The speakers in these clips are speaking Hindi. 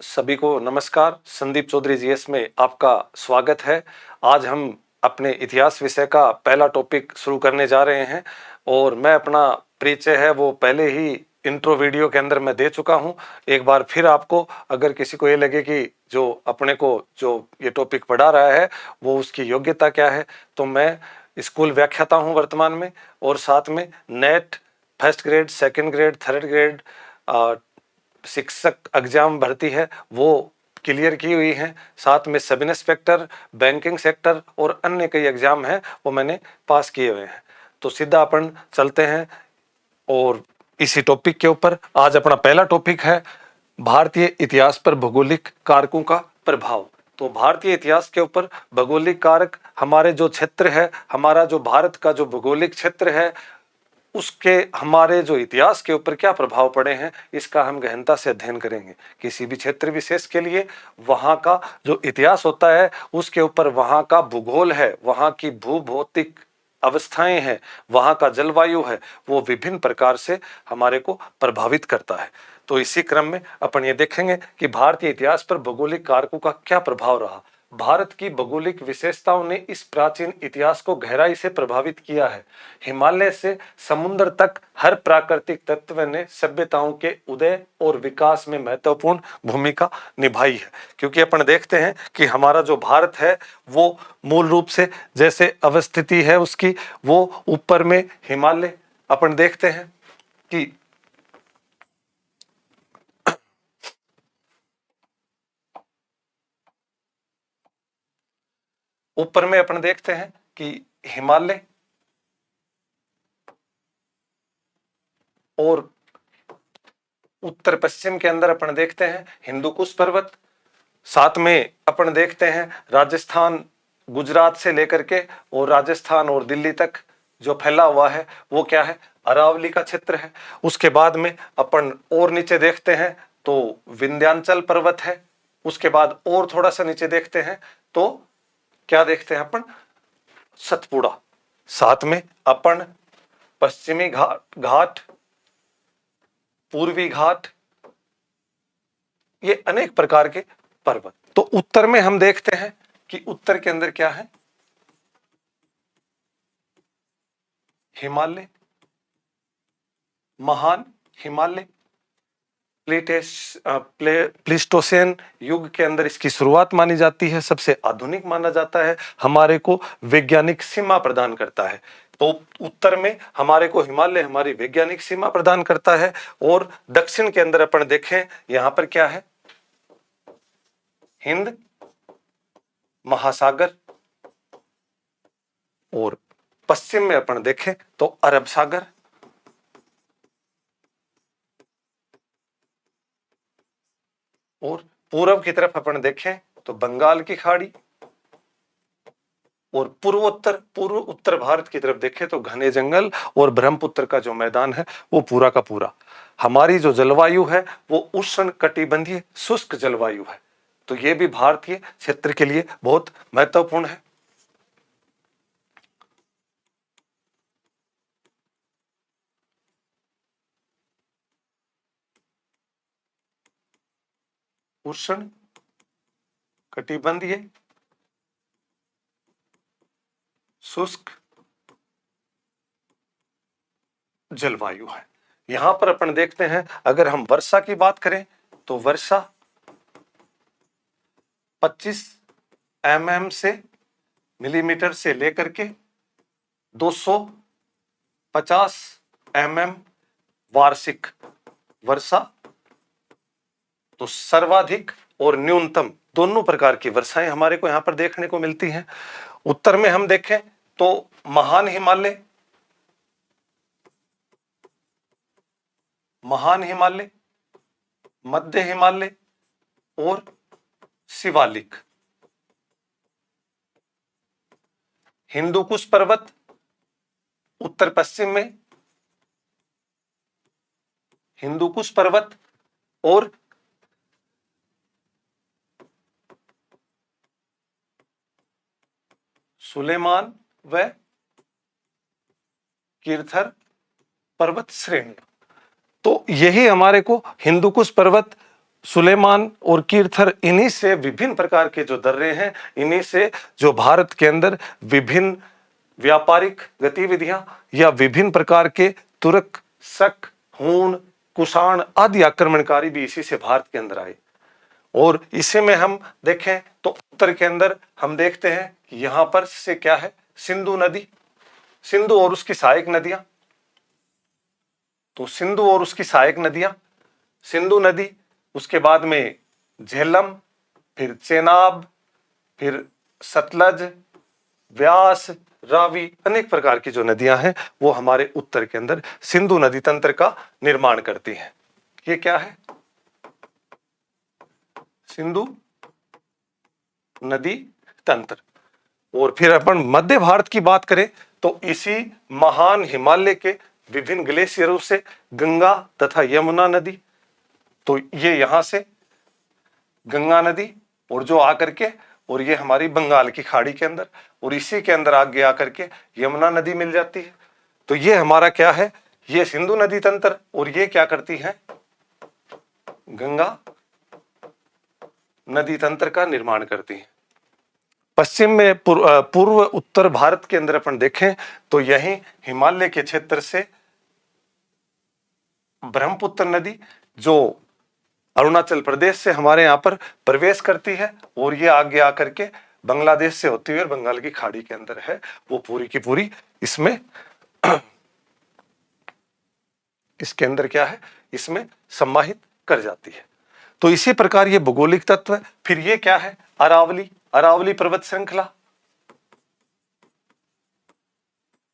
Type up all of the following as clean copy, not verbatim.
सभी को नमस्कार। संदीप चौधरी जीएस में आपका स्वागत है। आज हम अपने इतिहास विषय का पहला टॉपिक शुरू करने जा रहे हैं और मैं अपना परिचय है वो पहले ही इंट्रो वीडियो के अंदर मैं दे चुका हूं। एक बार फिर आपको अगर किसी को ये लगे कि जो अपने को जो ये टॉपिक पढ़ा रहा है वो उसकी योग्यता क्या है, तो मैं स्कूल व्याख्याता हूं वर्तमान में, और साथ में net first grade, second grade, third grade शिक्षक एग्जाम भर्ती है वो क्लियर की हुई हैं। साथ में सब इंस्पेक्टर, बैंकिंग सेक्टर और अन्य कई एग्जाम हैं वो मैंने पास किए हुए हैं। तो सीधा अपन चलते हैं और इसी टॉपिक के ऊपर आज अपना पहला टॉपिक है भारतीय इतिहास पर भौगोलिक कारकों का प्रभाव। तो भारतीय इतिहास के ऊपर भौगोलिक कारक, हमारे जो क्षेत्र है, हमारा जो भारत का जो भौगोलिक क्षेत्र है उसके हमारे जो इतिहास के ऊपर क्या प्रभाव पड़े हैं, इसका हम गहनता से अध्ययन करेंगे। किसी भी क्षेत्र विशेष के लिए वहाँ का जो इतिहास होता है उसके ऊपर वहाँ का भूगोल है, वहाँ की भूभौतिक अवस्थाएं हैं, वहाँ का जलवायु है, वो विभिन्न प्रकार से हमारे को प्रभावित करता है। तो इसी क्रम में अपन ये देखेंगे कि भारतीय इतिहास पर भौगोलिक कारकों का क्या प्रभाव रहा। भारत की भौगोलिक विशेषताओं ने इस प्राचीन इतिहास को गहराई से प्रभावित किया है। हिमालय से समुद्र तक हर प्राकृतिक तत्व ने सभ्यताओं के उदय और विकास में महत्वपूर्ण भूमिका निभाई है। क्योंकि अपन देखते हैं कि हमारा जो भारत है वो मूल रूप से जैसे अवस्थिति है उसकी, वो ऊपर में हिमालय अपन देखते हैं कि ऊपर में अपन देखते हैं कि हिमालय और उत्तर पश्चिम के अंदर अपन देखते हैं हिंदू कुश पर्वत। साथ में अपन देखते हैं राजस्थान, गुजरात से लेकर के और राजस्थान और दिल्ली तक जो फैला हुआ है वो क्या है, अरावली का क्षेत्र है। उसके बाद में अपन और नीचे देखते हैं तो विंध्याचल पर्वत है। उसके बाद और थोड़ा सा नीचे देखते हैं तो क्या देखते हैं अपन, सतपुड़ा। साथ में अपन पश्चिमी घाट, पूर्वी घाट, ये अनेक प्रकार के पर्वत। तो उत्तर में हम देखते हैं कि उत्तर के अंदर क्या है, हिमालय, महान हिमालय। प्लीस्टोसेन युग के अंदर इसकी शुरुआत मानी जाती है, सबसे आधुनिक माना जाता है, हमारे को वैज्ञानिक सीमा प्रदान करता है। तो उत्तर में हमारे को हिमालय हमारी वैज्ञानिक सीमा प्रदान करता है, और दक्षिण के अंदर अपन देखें यहां पर क्या है, हिंद महासागर, और पश्चिम में अपन देखें तो अरब सागर, और पूर्व की तरफ अपन देखें तो बंगाल की खाड़ी, और पूर्व उत्तर भारत की तरफ देखें तो घने जंगल और ब्रह्मपुत्र का जो मैदान है वो पूरा का पूरा। हमारी जो जलवायु है वो उष्ण कटिबंधीय शुष्क जलवायु है। तो ये भी भारतीय क्षेत्र के लिए बहुत महत्वपूर्ण है। उष्ण कटिबंधीय शुष्क जलवायु है। यहां पर अपन देखते हैं अगर हम वर्षा की बात करें तो वर्षा 25 mm से मिलीमीटर से लेकर के 250 mm वार्षिक वर्षा। तो सर्वाधिक और न्यूनतम दोनों प्रकार की वर्षाएं हमारे को यहां पर देखने को मिलती हैं। उत्तर में हम देखें तो महान हिमालय, मध्य हिमालय और शिवालिक। हिंदू कुश पर्वत उत्तर पश्चिम में, हिंदू कुश पर्वत और सुलेमान व कीर्थर पर्वत श्रेणी। तो यही हमारे को हिंदू कुश पर्वत सुलेमान और कीर्थर, इन्हीं से विभिन्न प्रकार के जो दर्रे हैं, इन्हीं से जो भारत के अंदर विभिन्न व्यापारिक गतिविधियां या विभिन्न प्रकार के तुर्क, शक, हूण, कुषाण आदि आक्रमणकारी भी इसी से भारत के अंदर आए। और इसी में हम देखें तो उत्तर के अंदर हम देखते हैं कि यहां पर से क्या है, सिंधु नदी, सिंधु और उसकी सहायक नदियां। तो सिंधु और उसकी सहायक नदियां, सिंधु नदी, उसके बाद में झेलम, फिर चेनाब, फिर सतलज, व्यास, रावी, अनेक प्रकार की जो नदियां हैं वो हमारे उत्तर के अंदर सिंधु नदी तंत्र का निर्माण करती हैं। ये क्या है, सिंधु नदी तंत्र। और फिर अपन मध्य भारत की बात करें तो इसी महान हिमालय के विभिन्न ग्लेशियरों से गंगा तथा यमुना नदी, तो ये यहां से गंगा नदी और जो आकर के और ये हमारी बंगाल की खाड़ी के अंदर, और इसी के अंदर आगे आकर के यमुना नदी मिल जाती है। तो ये हमारा क्या है, ये सिंधु नदी तंत्र, और ये क्या करती है, गंगा नदी तंत्र का निर्माण करती है। पश्चिम में पूर्व उत्तर भारत के अंदर अपन देखें तो यही हिमालय के क्षेत्र से ब्रह्मपुत्र नदी जो अरुणाचल प्रदेश से हमारे यहाँ पर प्रवेश करती है, और ये आगे आकर के बांग्लादेश से होती हुई और बंगाल की खाड़ी के अंदर है, वो पूरी की पूरी इसमें इसके अंदर क्या है, इसमें सम्माहित कर जाती है। तो इसी प्रकार ये भौगोलिक तत्व है। फिर ये क्या है, अरावली, अरावली पर्वत श्रृंखला,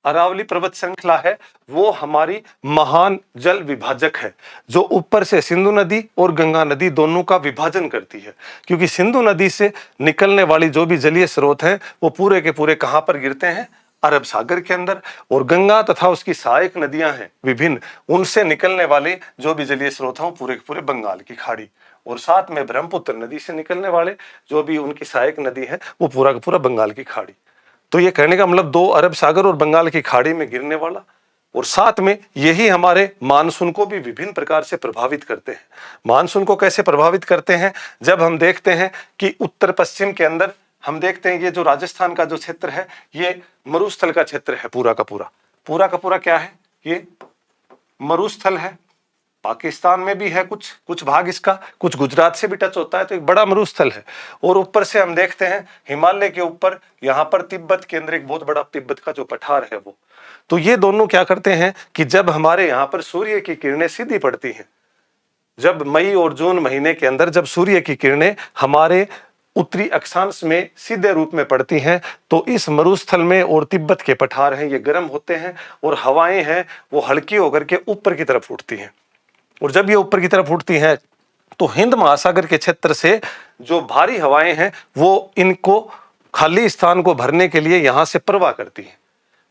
अरावली पर्वत श्रृंखला है वो हमारी महान जल विभाजक है, जो ऊपर से सिंधु नदी और गंगा नदी दोनों का विभाजन करती है। क्योंकि सिंधु नदी से निकलने वाली जो भी जलीय स्रोत हैं वो पूरे के पूरे कहां पर गिरते हैं, अरब सागर के अंदर। और गंगा तथा उसकी सहायक नदियां हैं विभिन्न, उनसे निकलने वाले जो भी जलीय स्रोत हैं वो पूरे के पूरे बंगाल की खाड़ी, और साथ में ब्रह्मपुत्र नदी से निकलने वाले जो भी उनकी सहायक नदी है वो पूरा का पूरा बंगाल की खाड़ी। तो ये कहने का मतलब दो अरब सागर और बंगाल की खाड़ी में गिरने वाला, और साथ में यही हमारे मानसून को भी विभिन्न प्रकार से प्रभावित करते हैं। मानसून को कैसे प्रभावित करते हैं, जब हम देखते हैं कि उत्तर पश्चिम के अंदर हम देखते हैं ये जो राजस्थान का जो क्षेत्र है ये मरुस्थल का क्षेत्र है, पूरा का पूरा, पूरा का पूरा क्या है, ये मरुस्थल है। पाकिस्तान में भी है कुछ कुछ भाग इसका, कुछ गुजरात से भी टच होता है, तो एक बड़ा मरुस्थल है। और ऊपर से हम देखते हैं हिमालय के ऊपर यहाँ पर तिब्बत के अंदर एक बहुत बड़ा तिब्बत का जो पठार है वो, तो ये दोनों क्या करते हैं कि जब हमारे यहाँ पर सूर्य की किरणें सीधी पड़ती हैं, जब मई और जून महीने के अंदर जब सूर्य की किरणें हमारे उत्तरी अक्षांश में सीधे रूप में पड़ती हैं, तो इस मरुस्थल में और तिब्बत के पठार हैं ये गर्म होते हैं, और हवाएं हैं वो हल्की होकर के ऊपर की तरफ उठती हैं। और जब ये ऊपर की तरफ उठती हैं तो हिंद महासागर के क्षेत्र से जो भारी हवाएं हैं वो इनको खाली स्थान को भरने के लिए यहां से प्रवाह करती हैं,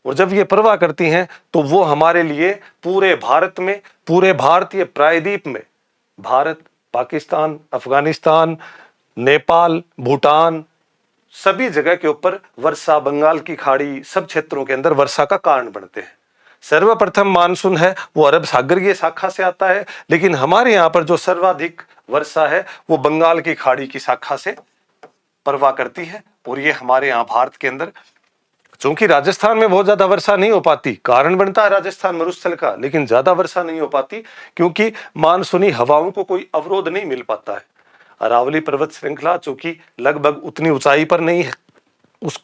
और जब ये प्रवाह करती हैं तो वो हमारे लिए पूरे भारत में, पूरे भारतीय प्रायद्वीप में, भारत, पाकिस्तान, अफगानिस्तान, नेपाल, भूटान, सभी जगह के ऊपर वर्षा, बंगाल की खाड़ी, सब क्षेत्रों के अंदर वर्षा का कारण बनते हैं। सर्वप्रथम मानसून है वो अरब सागर की शाखा से आता है, लेकिन हमारे यहाँ पर जो सर्वाधिक वर्षा है वो बंगाल की खाड़ी की शाखा से प्रवाह करती है। और ये हमारे यहाँ भारत के अंदर, चूंकि राजस्थान में बहुत ज्यादा वर्षा नहीं हो पाती, कारण बनता है राजस्थान मरुस्थल का, लेकिन ज्यादा वर्षा नहीं हो पाती क्योंकि मानसूनी हवाओं को कोई अवरोध नहीं मिल पाता है। अरावली पर्वत श्रृंखला चूंकि लगभग उतनी ऊंचाई पर नहीं है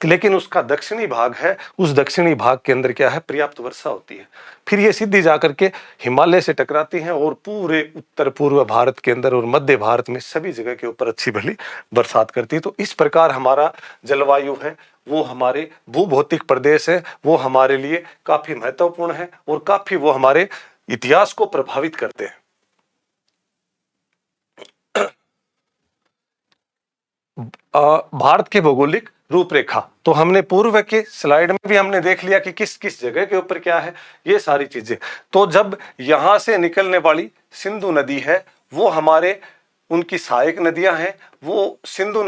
लेकिन उसका दक्षिणी भाग है, उस दक्षिणी भाग के अंदर क्या है, पर्याप्त वर्षा होती है। फिर ये सीधी जाकर के हिमालय से टकराती हैं और पूरे उत्तर पूर्व भारत के अंदर और मध्य भारत में सभी जगह के ऊपर अच्छी भली बरसात करती है। तो इस प्रकार हमारा जलवायु है वो, हमारे भूभौतिक प्रदेश है वो हमारे लिए काफी महत्वपूर्ण है, और काफी वो हमारे इतिहास को प्रभावित करते हैं। भारत के भौगोलिक रूपरेखा तो हमने पूर्व के स्लाइड में भी हमने देख लिया कि किस किस जगह के ऊपर क्या है, ये सारी चीजें। तो जब यहां से निकलने वाली सिंधु नदी है वो हमारे उनकी सहायक नदियां हैं, वो सिंधु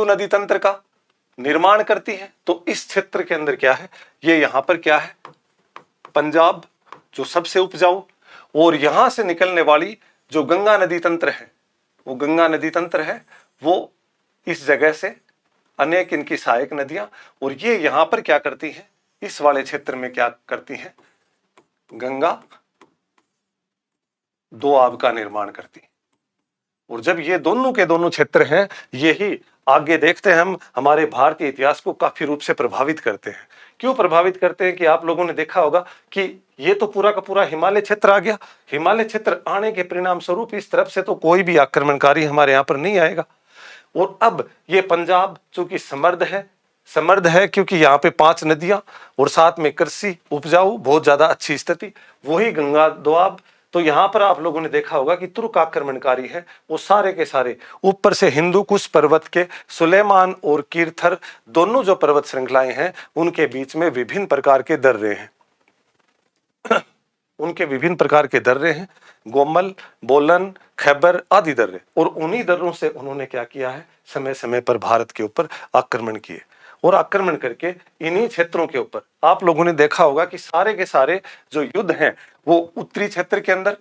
नदी तंत्र का निर्माण करती है। तो इस क्षेत्र के अंदर क्या है, ये यहां पर क्या है, पंजाब जो सबसे उपजाऊ, और यहां से निकलने वाली जो गंगा नदी तंत्र है, वो गंगा नदी तंत्र है, वो इस जगह से अनेक इनकी सहायक नदियां, और ये यहां पर क्या करती हैं, इस वाले क्षेत्र में क्या करती हैं, गंगा दोआब का निर्माण करती है। और जब ये दोनों के दोनों क्षेत्र हैं, यही आगे देखते हैं हम, हमारे भारतीय इतिहास को काफी रूप से प्रभावित करते हैं। क्यों प्रभावित करते हैं कि आप लोगों ने देखा होगा कि ये तो पूरा का पूरा हिमालय क्षेत्र आ गया। हिमालय क्षेत्र आने के परिणाम स्वरूप इस तरफ से तो कोई भी आक्रमणकारी हमारे यहाँ पर नहीं आएगा। और अब ये पंजाब चूंकि समृद्ध है क्योंकि यहाँ पे 5 नदियां और साथ में कृषि उपजाऊ बहुत ज्यादा अच्छी स्थिति, वही गंगा दोआब। तो यहाँ पर आप लोगों ने देखा होगा कि तुर्क आक्रमणकारी है, वो सारे के सारे ऊपर से हिंदू कुश पर्वत के सुलेमान और कीर्थर दोनों जो पर्वत श्रृंखलाएं हैं, उनके बीच में विभिन्न प्रकार के दर्रे हैं। उनके विभिन्न प्रकार के दर्रे हैं, गोमल, बोलन, खैबर आदि दर्रे, और उन्हीं दर्रों से उन्होंने क्या किया है, समय समय पर भारत के ऊपर आक्रमण किए। और आक्रमण करके इन्हीं क्षेत्रों के ऊपर आप लोगों ने देखा होगा कि सारे के सारे जो युद्ध हैं, वो उत्तरी क्षेत्र के अंदर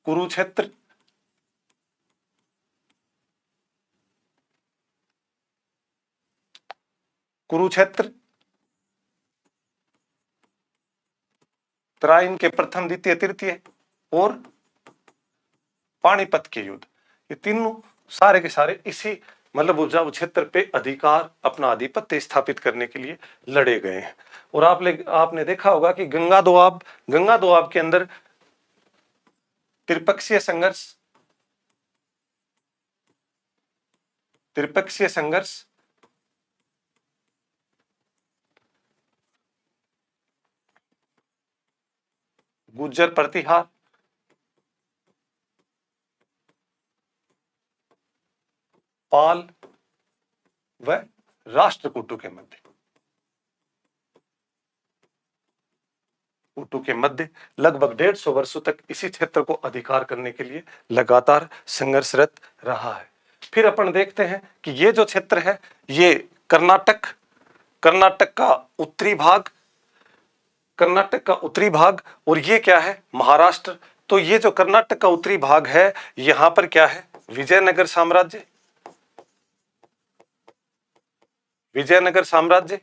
कुरुक्षेत्र, कुरुक्षेत्र, तराइन के प्रथम द्वितीय तृतीय और पानीपत के युद्ध, ये तीनों सारे के सारे इसी मतलब उपजाऊ क्षेत्र पे अधिकार, अपना आधिपत्य स्थापित करने के लिए लड़े गए हैं। और आपने देखा होगा कि गंगा दोआब के अंदर त्रिपक्षीय संघर्ष गुर्जर प्रतिहार, पाल व राष्ट्रकूटों के मध्य लगभग 150 वर्षों तक इसी क्षेत्र को अधिकार करने के लिए लगातार संघर्षरत रहा है। फिर अपन देखते हैं कि ये जो क्षेत्र है, ये कर्नाटक का उत्तरी भाग, और ये क्या है, महाराष्ट्र। तो ये जो कर्नाटक का उत्तरी भाग है, यहां पर क्या है, विजयनगर साम्राज्य,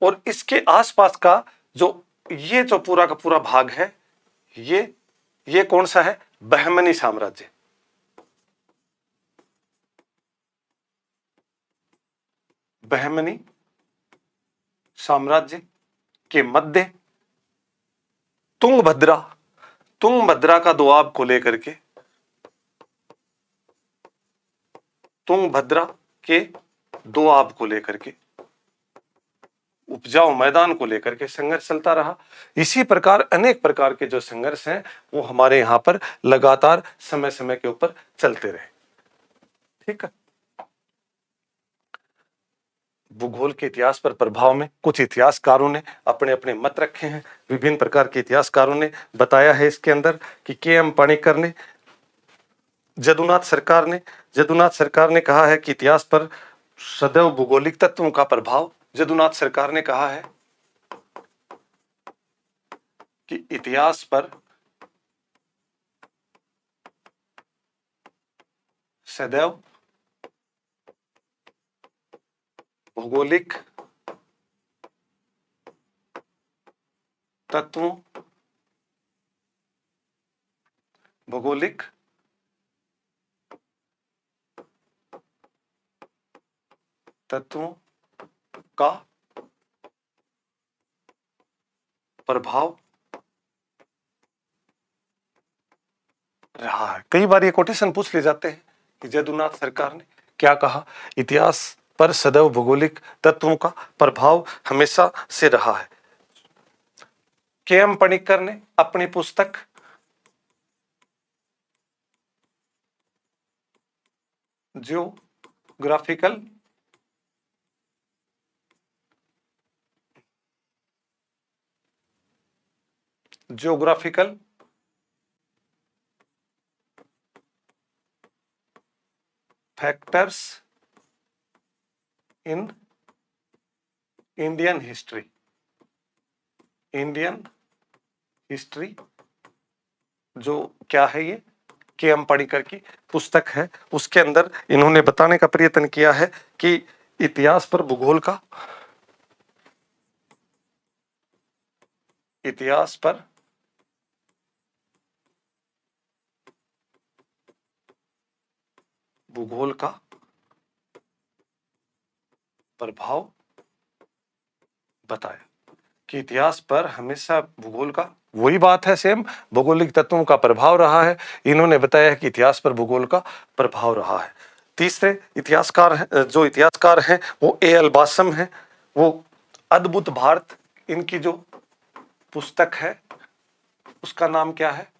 और इसके आसपास का ये जो पूरा का पूरा भाग है, ये कौन सा है, बहमनी साम्राज्य। बहमनी साम्राज्य के मध्य तुंगभद्रा का दोआब को लेकर के, तुंगभद्रा के दोआब को लेकर के, उपजाऊ मैदान को लेकर के संघर्ष चलता रहा। इसी प्रकार अनेक प्रकार के जो संघर्ष हैं, वो हमारे यहां पर लगातार समय समय के ऊपर चलते रहे। ठीक है। भूगोल के इतिहास पर प्रभाव में कुछ इतिहासकारों ने अपने अपने मत रखे हैं। विभिन्न प्रकार के इतिहासकारों ने बताया है इसके अंदर कि के.एम. पाणिक्कर ने, जदुनाथ सरकार ने कहा है कि इतिहास पर सदैव भूगोलिक तत्वों का प्रभाव। जदुनाथ सरकार ने कहा है कि इतिहास पर सदैव भौगोलिक तत्वों का प्रभाव रहा है। कई बार ये कोटेशन पूछ ले जाते हैं कि जदुनाथ सरकार ने क्या कहा, इतिहास पर सदैव भौगोलिक तत्वों का प्रभाव हमेशा से रहा है। के.एम. पाणिक्कर ने अपनी पुस्तक geographical factors in Indian history, जो क्या है ये के.एम. पणिकर की पुस्तक है, उसके अंदर इन्होंने बताने का प्रयत्न किया है कि इतिहास पर भूगोल का, इतिहास पर भूगोल का प्रभाव बताया, कि इतिहास पर हमेशा भूगोल का, वही बात है सेम, भौगोलिक तत्वों का प्रभाव रहा है। इन्होंने बताया कि इतिहास पर भूगोल का प्रभाव रहा है। तीसरे इतिहासकार हैं, जो इतिहासकार हैं वो ए.एल. बासम हैं। वो अद्भुत भारत, इनकी जो पुस्तक है उसका नाम क्या है?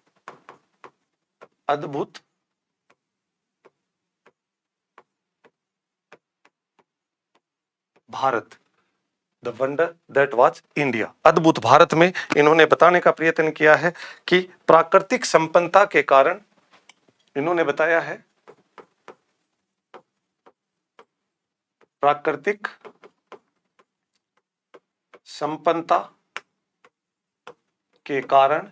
अद्भुत Bharat, the wonder that was India. अद्भुत भारत में इन्होंने बताने का प्रयत्न किया है कि प्राकृतिक संपन्नता के कारण, इन्होंने बताया है प्राकृतिक संपन्नता के कारण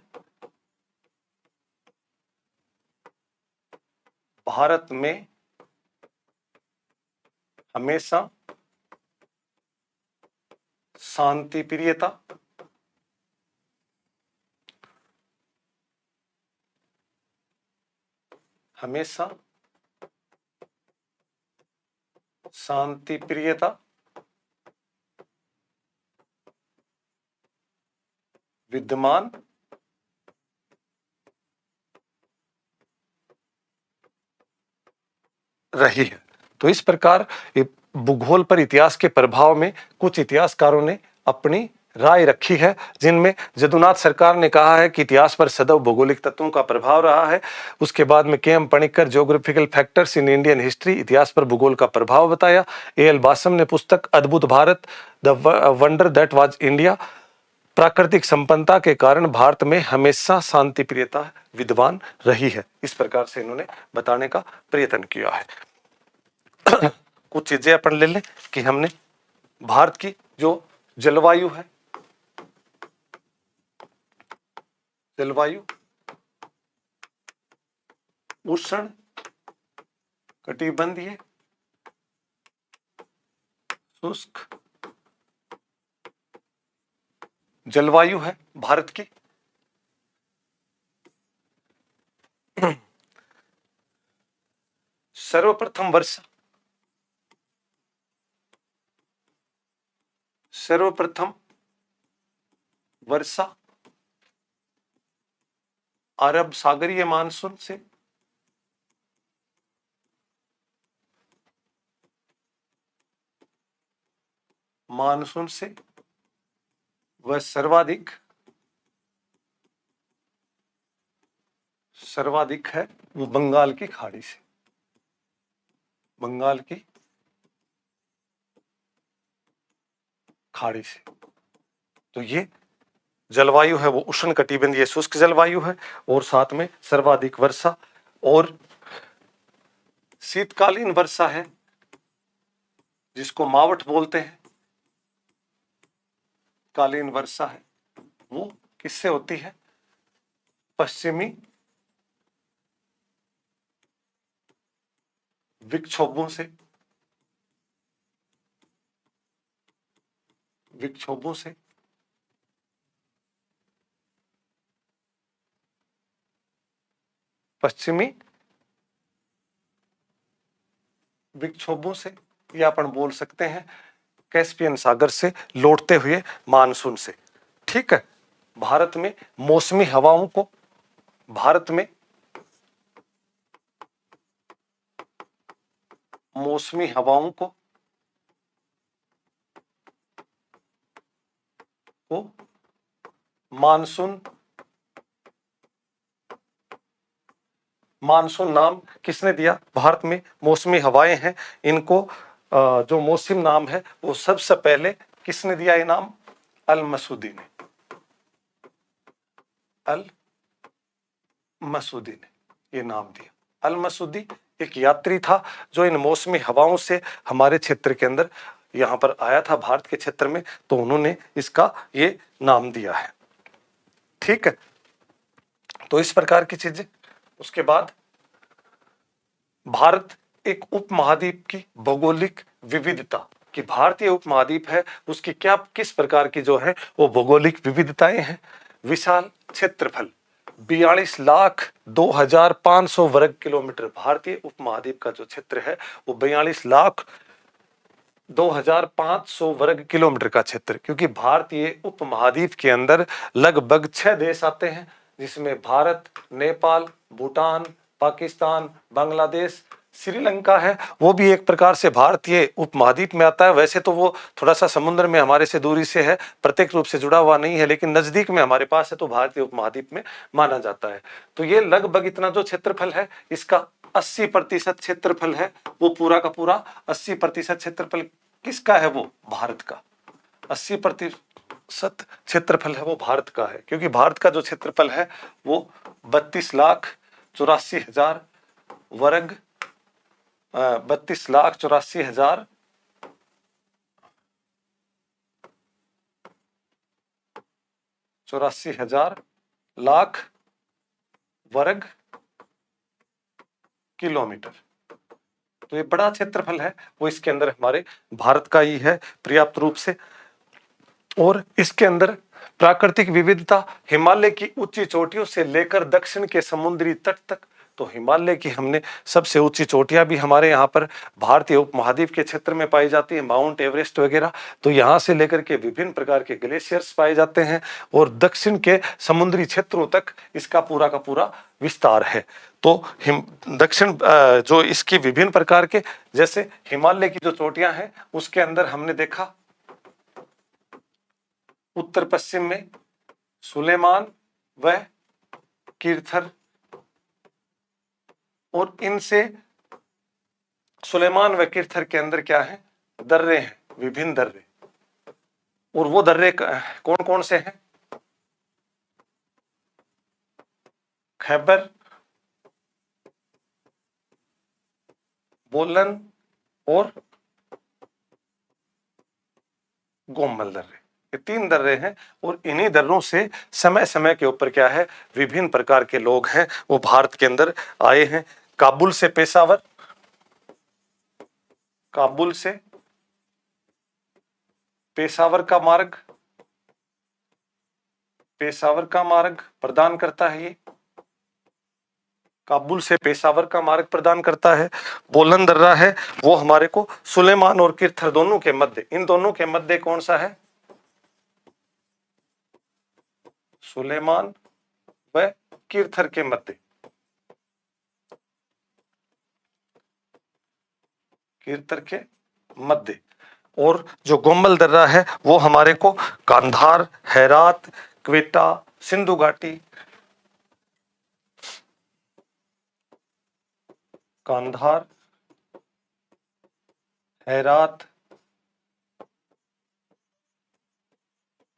भारत में हमेशा शांति प्रियता, हमेशा शांति प्रियता विद्यमान रही है। तो इस प्रकार भूगोल पर इतिहास के प्रभाव में कुछ इतिहासकारों ने अपनी राय रखी है, जिनमें जदुनाथ सरकार ने कहा है कि इतिहास पर सदैव भौगोलिक तत्वों का प्रभाव रहा है। उसके बाद में KM. Panikkar geographical factors in Indian history, इतिहास पर भूगोल का प्रभाव बताया। ए.एल. बासम ने पुस्तक अद्भुत Bharat, the wonder that was India, प्राकृतिक संपन्नता के कारण भारत में हमेशा शांति प्रियता विद्यमान रही है। इस प्रकार से इन्होंने बताने का प्रयत्न किया है। कुछ चीजें अपन ले लें कि हमने भारत की जो जलवायु है, जलवायु उष्ण कटिबंधीय शुष्क जलवायु है भारत की। सर्वप्रथम वर्षा, सर्वप्रथम वर्षा अरब सागरीय मानसून से, मानसून से, वह सर्वाधिक, सर्वाधिक है वो बंगाल की खाड़ी से, बंगाल की खाड़ी से। तो ये जलवायु है वो उष्ण कटिबंधीय शुष्क जलवायु है, और साथ में सर्वाधिक वर्षा और शीतकालीन वर्षा है, जिसको मावठ बोलते हैं। कालीन वर्षा है वो किससे होती है? पश्चिमी विक्षोभों से, विक्षोभों से, पश्चिमी विक्षोभों से, या अपन बोल सकते हैं कैस्पियन सागर से लौटते हुए मानसून से। ठीक है। भारत में मौसमी हवाओं को, भारत में मौसमी हवाओं को मानसून, मानसून नाम किसने दिया? भारत में मौसमी हवाएं हैं, इनको जो मौसम नाम है वो सबसे पहले किसने दिया ये नाम? अल मसूदी ने, अल मसूदी ने ये नाम दिया। अल मसूदी एक यात्री था जो इन मौसमी हवाओं से हमारे क्षेत्र के अंदर यहाँ पर आया था, भारत के क्षेत्र में, तो उन्होंने इसका ये नाम दिया है। ठीक है, तो इस प्रकार की चीजें। उसके बाद भारत एक उपमहाद्वीप की भौगोलिक विविधता, कि भारतीय उपमहाद्वीप है उसकी क्या किस प्रकार की जो है वो भौगोलिक विविधताएं हैं। विशाल क्षेत्रफल 42,02,500 वर्ग किलोमीटर। भारतीय उपमहाद्वीप का जो क्षेत्र है वो 42,02,500 वर्ग किलोमीटर का क्षेत्र, क्योंकि भारतीय उपमहाद्वीप के अंदर लगभग 6 देश आते हैं, जिसमें भारत, नेपाल, भूटान, पाकिस्तान, बांग्लादेश, श्रीलंका है, वो भी एक प्रकार से भारतीय उपमहाद्वीप में आता है। वैसे तो वो थोड़ा सा समुद्र में हमारे से दूरी से है, प्रत्यक्ष रूप से जुड़ा हुआ नहीं है, लेकिन नजदीक में हमारे पास है, तो भारतीय उपमहाद्वीप में माना जाता है। तो ये लगभग इतना जो क्षेत्रफल है, इसका 80% क्षेत्रफल है वो पूरा का पूरा 80% क्षेत्रफल किसका है, वो भारत का। 80% क्षेत्रफल है वो भारत का है, क्योंकि भारत का जो क्षेत्रफल है वो 32,84,000 वर्ग 32,84,000 लाख वर्ग किलोमीटर। तो ये बड़ा क्षेत्रफल है वो इसके अंदर हमारे भारत का ही है पर्याप्त रूप से। और इसके अंदर प्राकृतिक विविधता, हिमालय की ऊंची चोटियों से लेकर दक्षिण के समुद्री तट तक। तो हिमालय की हमने सबसे ऊंची चोटियां भी हमारे यहाँ पर भारतीय उपमहाद्वीप के क्षेत्र में पाई जाती है, माउंट एवरेस्ट वगैरह। तो यहाँ से लेकर के विभिन्न प्रकार के ग्लेशियर्स पाए जाते हैं, और दक्षिण के समुद्री क्षेत्रों तक इसका पूरा का पूरा विस्तार है। तो दक्षिण जो इसकी विभिन्न प्रकार के, जैसे हिमालय की जो चोटियां हैं उसके अंदर हमने देखा उत्तर पश्चिम में सुलेमान व कीर्थर, और इनसे सुलेमान व कीर्थर के अंदर क्या है, दर्रे हैं, विभिन्न दर्रे। और वो दर्रे कौन कौन से हैं, खैबर, बोलन और गोमल दर्रे, ये 3 दर्रे हैं। और इन्हीं दर्रों से समय समय के ऊपर क्या है, विभिन्न प्रकार के लोग हैं वो भारत के अंदर आए हैं। काबुल से पेशावर, काबुल से पेशावर का मार्ग, पेशावर का मार्ग प्रदान करता है ये, काबुल से पेशावर का मार्ग प्रदान करता है। बोलन दर्रा है वो हमारे को सुलेमान और किर्थर दोनों के मध्य, इन दोनों के मध्य कौन सा है, सुलेमान व किर्थर के मध्य, किर्थर के मध्य। और जो गोमल दर्रा है वो हमारे को कांधार, हेरात, क्वेटा, सिंधु घाटी, कांधार, हेरात,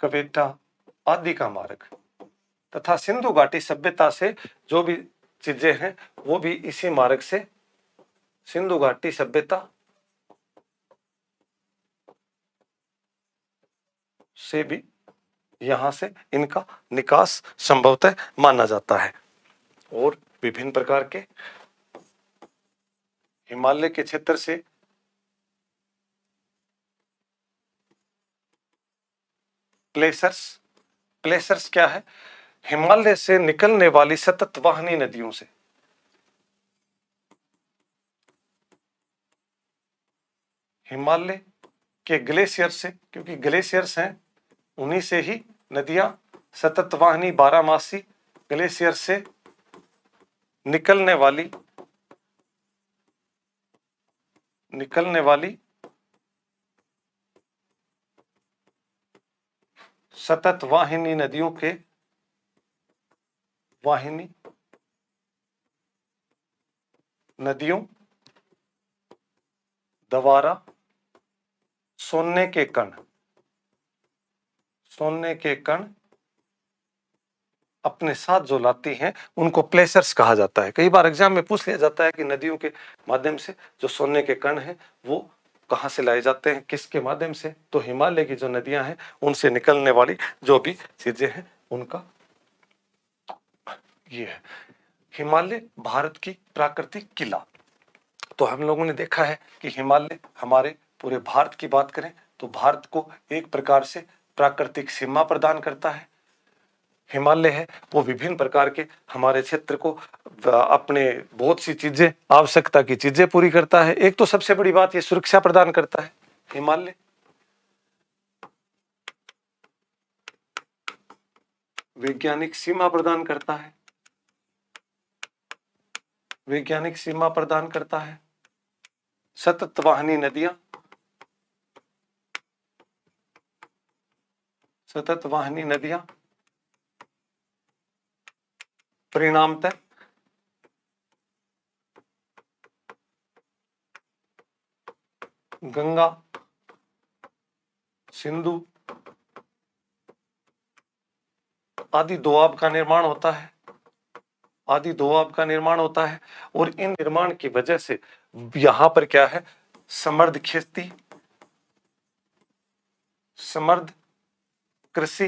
क्वेटा आदि का मार्ग, तथा सिंधु घाटी सभ्यता से जो भी चीजें हैं वो भी इसी मार्ग से, सिंधु घाटी सभ्यता से भी यहां से इनका निकास संभवतः माना जाता है। और विभिन्न प्रकार के हिमालय के क्षेत्र से प्लेसर्स, प्लेसर्स क्या है, हिमालय से निकलने वाली सतत वाहिनी नदियों से, हिमालय के ग्लेशियर से, क्योंकि ग्लेशियर्स हैं उन्हीं से ही नदियां सतत वाहिनी 12मासी ग्लेशियर से निकलने वाली सतत वाहिनी नदियों के द्वारा सोने के कण अपने साथ जो लाती हैं उनको प्लेसर्स कहा जाता है। कई बार एग्जाम में पूछ लिया जाता है कि नदियों के माध्यम से जो सोने के कण हैं वो कहां से लाए जाते हैं, किसके माध्यम से, तो हिमालय की जो नदियां हैं उनसे निकलने वाली जो भी चीजें हैं उनका ये है हिमालय भारत की प्राकृतिक किला। तो हम लोगों ने देखा है कि हिमालय हमारे पूरे भारत की बात करें तो भारत को एक प्रकार से प्राकृतिक सीमा प्रदान करता है। हिमालय है वो विभिन्न प्रकार के हमारे क्षेत्र को अपने बहुत सी चीजें, आवश्यकता की चीजें पूरी करता है। एक तो सबसे बड़ी बात ये सुरक्षा प्रदान करता है। हिमालय वैज्ञानिक सीमा प्रदान करता है, वैज्ञानिक सीमा प्रदान करता है। सतत वाहिनी नदियां, सतत वाहिनी नदियां परिणामतः गंगा, सिंधु आदि दोआब का निर्माण होता है, आदि दोआब का निर्माण होता है। और इन निर्माण की वजह से यहां पर क्या है, समृद्ध खेती, समृद्ध कृषि,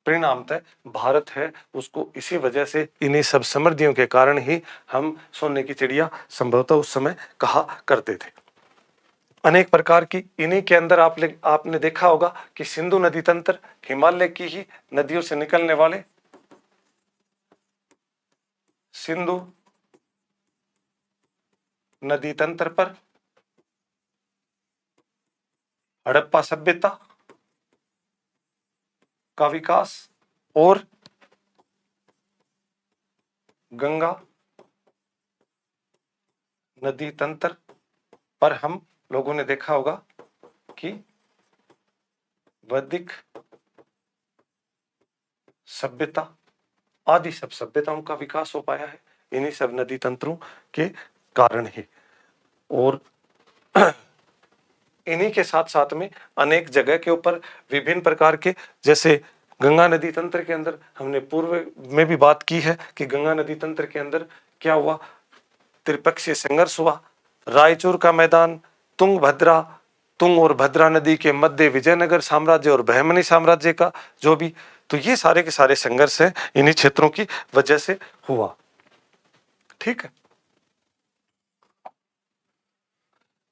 परिणामतः भारत है उसको इसी वजह से, इन्हीं सब समृद्धियों के कारण ही हम सोने की चिड़िया संभवतः उस समय कहा करते थे। अनेक प्रकार की इन्हीं के अंदर आपने देखा होगा कि सिंधु नदी तंत्र हिमालय की ही नदियों से निकलने वाले सिंधु नदी तंत्र पर हड़प्पा सभ्यता का विकास और गंगा नदी तंत्र पर हम लोगों ने देखा होगा कि वैदिक सभ्यता आदि सब सभ्यताओं का विकास हो पाया है इन्हीं सब नदी तंत्रों के कारण ही। और इन्हीं के साथ साथ में अनेक जगह के ऊपर विभिन्न प्रकार के, जैसे गंगा नदी तंत्र के अंदर हमने पूर्व में भी बात की है कि गंगा नदी तंत्र के अंदर क्या हुआ, त्रिपक्षीय संघर्ष हुआ। रायचूर का मैदान, तुंगभद्रा, तुंग और भद्रा नदी के मध्य विजयनगर साम्राज्य और बहमनी साम्राज्य का जो भी, तो ये सारे के सारे संघर्ष है इन्हीं क्षेत्रों की वजह से हुआ। ठीक है।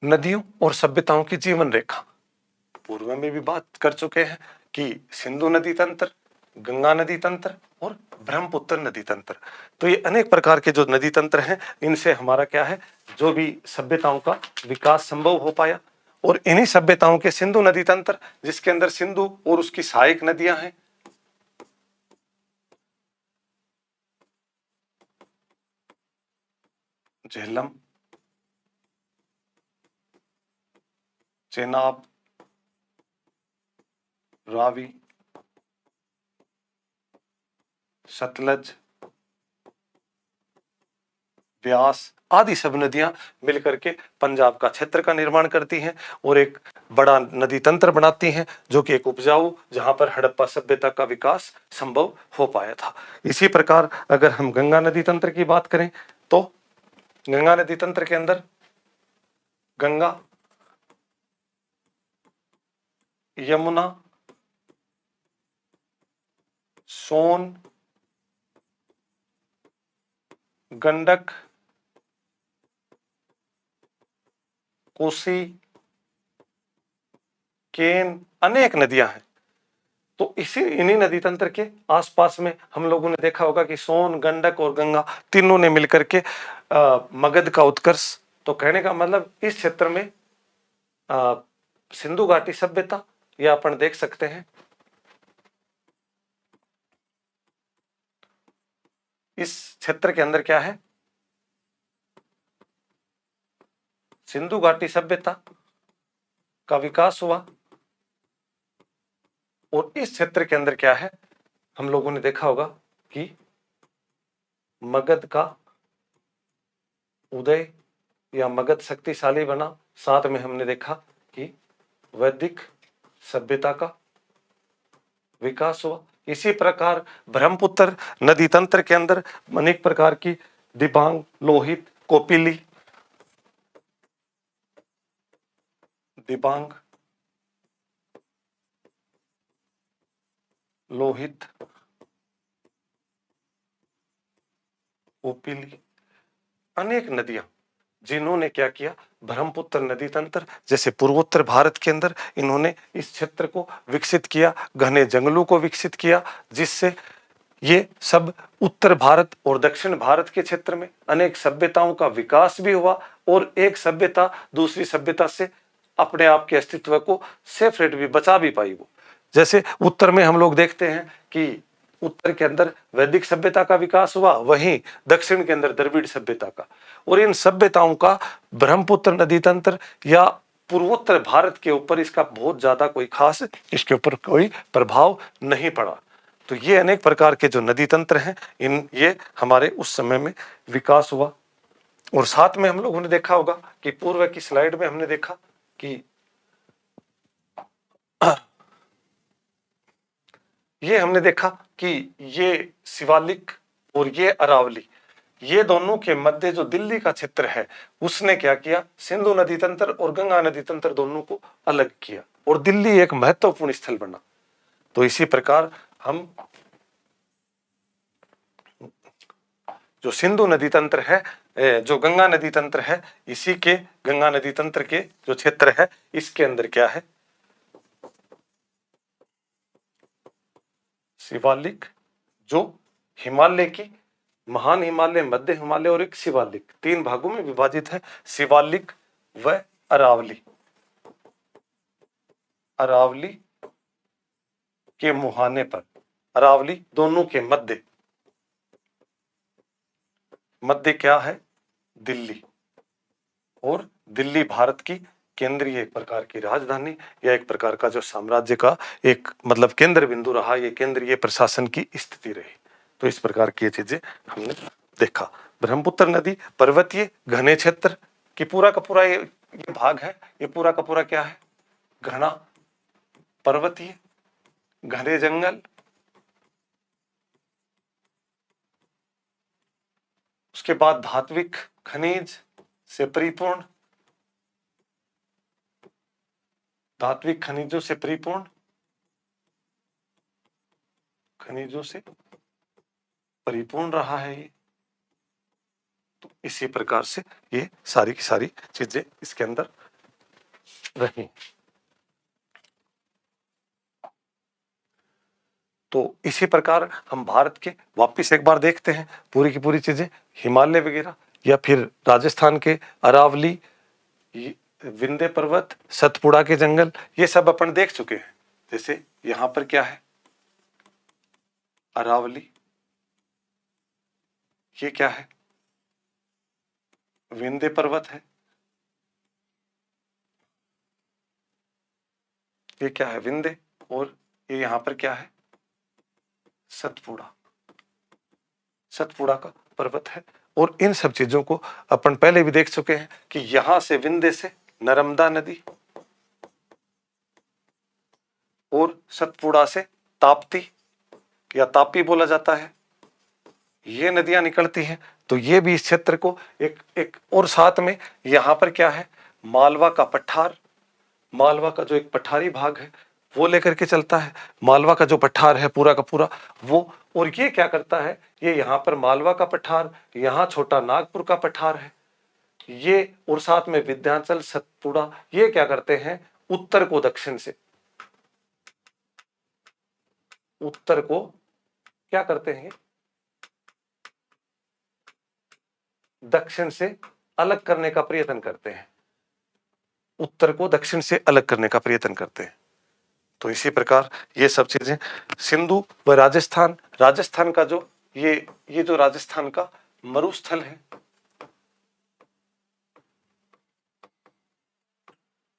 नदियों और सभ्यताओं की जीवन रेखा पूर्व में भी बात कर चुके हैं कि सिंधु नदी तंत्र, गंगा नदी तंत्र और ब्रह्मपुत्र नदी तंत्र। तो ये अनेक प्रकार के जो नदी तंत्र हैं इनसे हमारा क्या है, जो भी सभ्यताओं का विकास संभव हो पाया। और इन्हीं सभ्यताओं के सिंधु नदी तंत्र, जिसके अंदर सिंधु और उसकी सहायक नदियां हैं, झेलम, चेनाब, रावी, सतलज, व्यास आदि सब नदियां मिलकर के पंजाब का क्षेत्र का निर्माण करती हैं और एक बड़ा नदी तंत्र बनाती हैं, जो कि एक उपजाऊ, जहां पर हड़प्पा सभ्यता का विकास संभव हो पाया था। इसी प्रकार अगर हम गंगा नदी तंत्र की बात करें तो गंगा नदी तंत्र के अंदर गंगा, यमुना, सोन, गंडक, कोसी, केन अनेक नदियां हैं। तो इसी इन्हीं नदी तंत्र के आसपास में हम लोगों ने देखा होगा कि सोन, गंडक और गंगा तीनों ने मिलकर के मगध का उत्कर्ष, तो कहने का मतलब इस क्षेत्र में सिंधु घाटी सभ्यता, यह अपन देख सकते हैं इस क्षेत्र के अंदर क्या है, सिंधु घाटी सभ्यता का विकास हुआ। और इस क्षेत्र के अंदर क्या है, हम लोगों ने देखा होगा कि मगध का उदय या मगध शक्तिशाली बना। साथ में हमने देखा कि वैदिक सभ्यता का विकास हुआ। इसी प्रकार ब्रह्मपुत्र नदी तंत्र के अंदर अनेक प्रकार की दिबांग, लोहित, कोपिली, दिबांग, लोहित, ओपिली, अनेक नदियां जिन्होंने क्या किया, ब्रह्मपुत्र नदी तंत्र जैसे पूर्वोत्तर भारत के अंदर इन्होंने इस क्षेत्र को विकसित किया, घने जंगलों को विकसित किया, जिससे ये सब उत्तर भारत और दक्षिण भारत के क्षेत्र में अनेक सभ्यताओं का विकास भी हुआ और एक सभ्यता दूसरी सभ्यता से अपने आप के अस्तित्व को सेपरेट भी बचा भी पाई। वो जैसे उत्तर में हम लोग देखते हैं कि उत्तर के अंदर वैदिक सभ्यता का विकास हुआ, वहीं दक्षिण के अंदर द्रविड़ सभ्यता का, और इन सभ्यताओं का ब्रह्मपुत्र नदी तंत्र या पूर्वोत्तर भारत के ऊपर इसका बहुत ज्यादा कोई खास इसके ऊपर कोई प्रभाव नहीं पड़ा। तो ये अनेक प्रकार के जो नदी तंत्र हैं, इन ये हमारे उस समय में विकास हुआ। और साथ में हम लोगों ने देखा होगा कि पूर्व की स्लाइड में हमने देखा कि ये हमने देखा कि ये शिवालिक और ये अरावली, ये दोनों के मध्य जो दिल्ली का क्षेत्र है उसने क्या किया, सिंधु नदी तंत्र और गंगा नदी तंत्र दोनों को अलग किया और दिल्ली एक महत्वपूर्ण स्थल बना। तो इसी प्रकार हम जो सिंधु नदी तंत्र है, जो गंगा नदी तंत्र है, इसी के गंगा नदी तंत्र के जो क्षेत्र है इसके अंदर क्या है, शिवालिक, जो हिमालय की महान हिमालय, मध्य हिमालय और एक शिवालिक, तीन भागों में विभाजित है, शिवालिक व अरावली। अरावली के मुहाने पर, अरावली दोनों के मध्य, मध्य क्या है, दिल्ली, और दिल्ली भारत की केंद्रीय एक प्रकार की राजधानी या एक प्रकार का जो साम्राज्य का एक मतलब केंद्र बिंदु रहा, ये केंद्रीय प्रशासन की स्थिति रही। तो इस प्रकार की चीजें हमने देखा। ब्रह्मपुत्र नदी पर्वतीय घने क्षेत्र की पूरा का पूरा ये भाग है, ये पूरा का पूरा क्या है, घना पर्वतीय घने जंगल, उसके बाद धात्विक खनिज से परिपूर्ण, धात्विक खनिजों से परिपूर्ण, खनिजों से परिपूर्ण रहा है ये। तो इसी प्रकार से ये सारी की सारी चीजें इसके अंदर रही। तो इसी प्रकार हम भारत के वापिस एक बार देखते हैं पूरी की पूरी चीजें, हिमालय वगैरह या फिर राजस्थान के अरावली, विंध्य पर्वत, सतपुड़ा के जंगल, ये सब अपन देख चुके हैं। जैसे यहां पर क्या है, अरावली, ये क्या है, विंध्य पर्वत है, ये क्या है, विंध्य, और ये यहां पर क्या है, सतपुड़ा, सतपुड़ा का पर्वत है। और इन सब चीजों को अपन पहले भी देख चुके हैं कि यहां से विंध्य से नर्मदा नदी और सतपुड़ा से ताप्ती या तापी बोला जाता है, ये नदियां निकलती हैं। तो ये भी इस क्षेत्र को एक और साथ में यहां पर क्या है, मालवा का पठार, मालवा का जो एक पठारी भाग है वो लेकर के चलता है, मालवा का जो पठार है पूरा का पूरा वो, और ये क्या करता है, ये यहाँ पर मालवा का पठार, यहाँ छोटा नागपुर का पठार है ये, और साथ में विंध्याचल, सतपुड़ा, ये क्या करते हैं, उत्तर को दक्षिण से, उत्तर को क्या करते हैं, दक्षिण से अलग करने का प्रयत्न करते हैं, उत्तर को दक्षिण से अलग करने का प्रयत्न करते हैं। तो इसी प्रकार ये सब चीजें, सिंधु व राजस्थान, राजस्थान का जो ये जो राजस्थान का मरुस्थल है,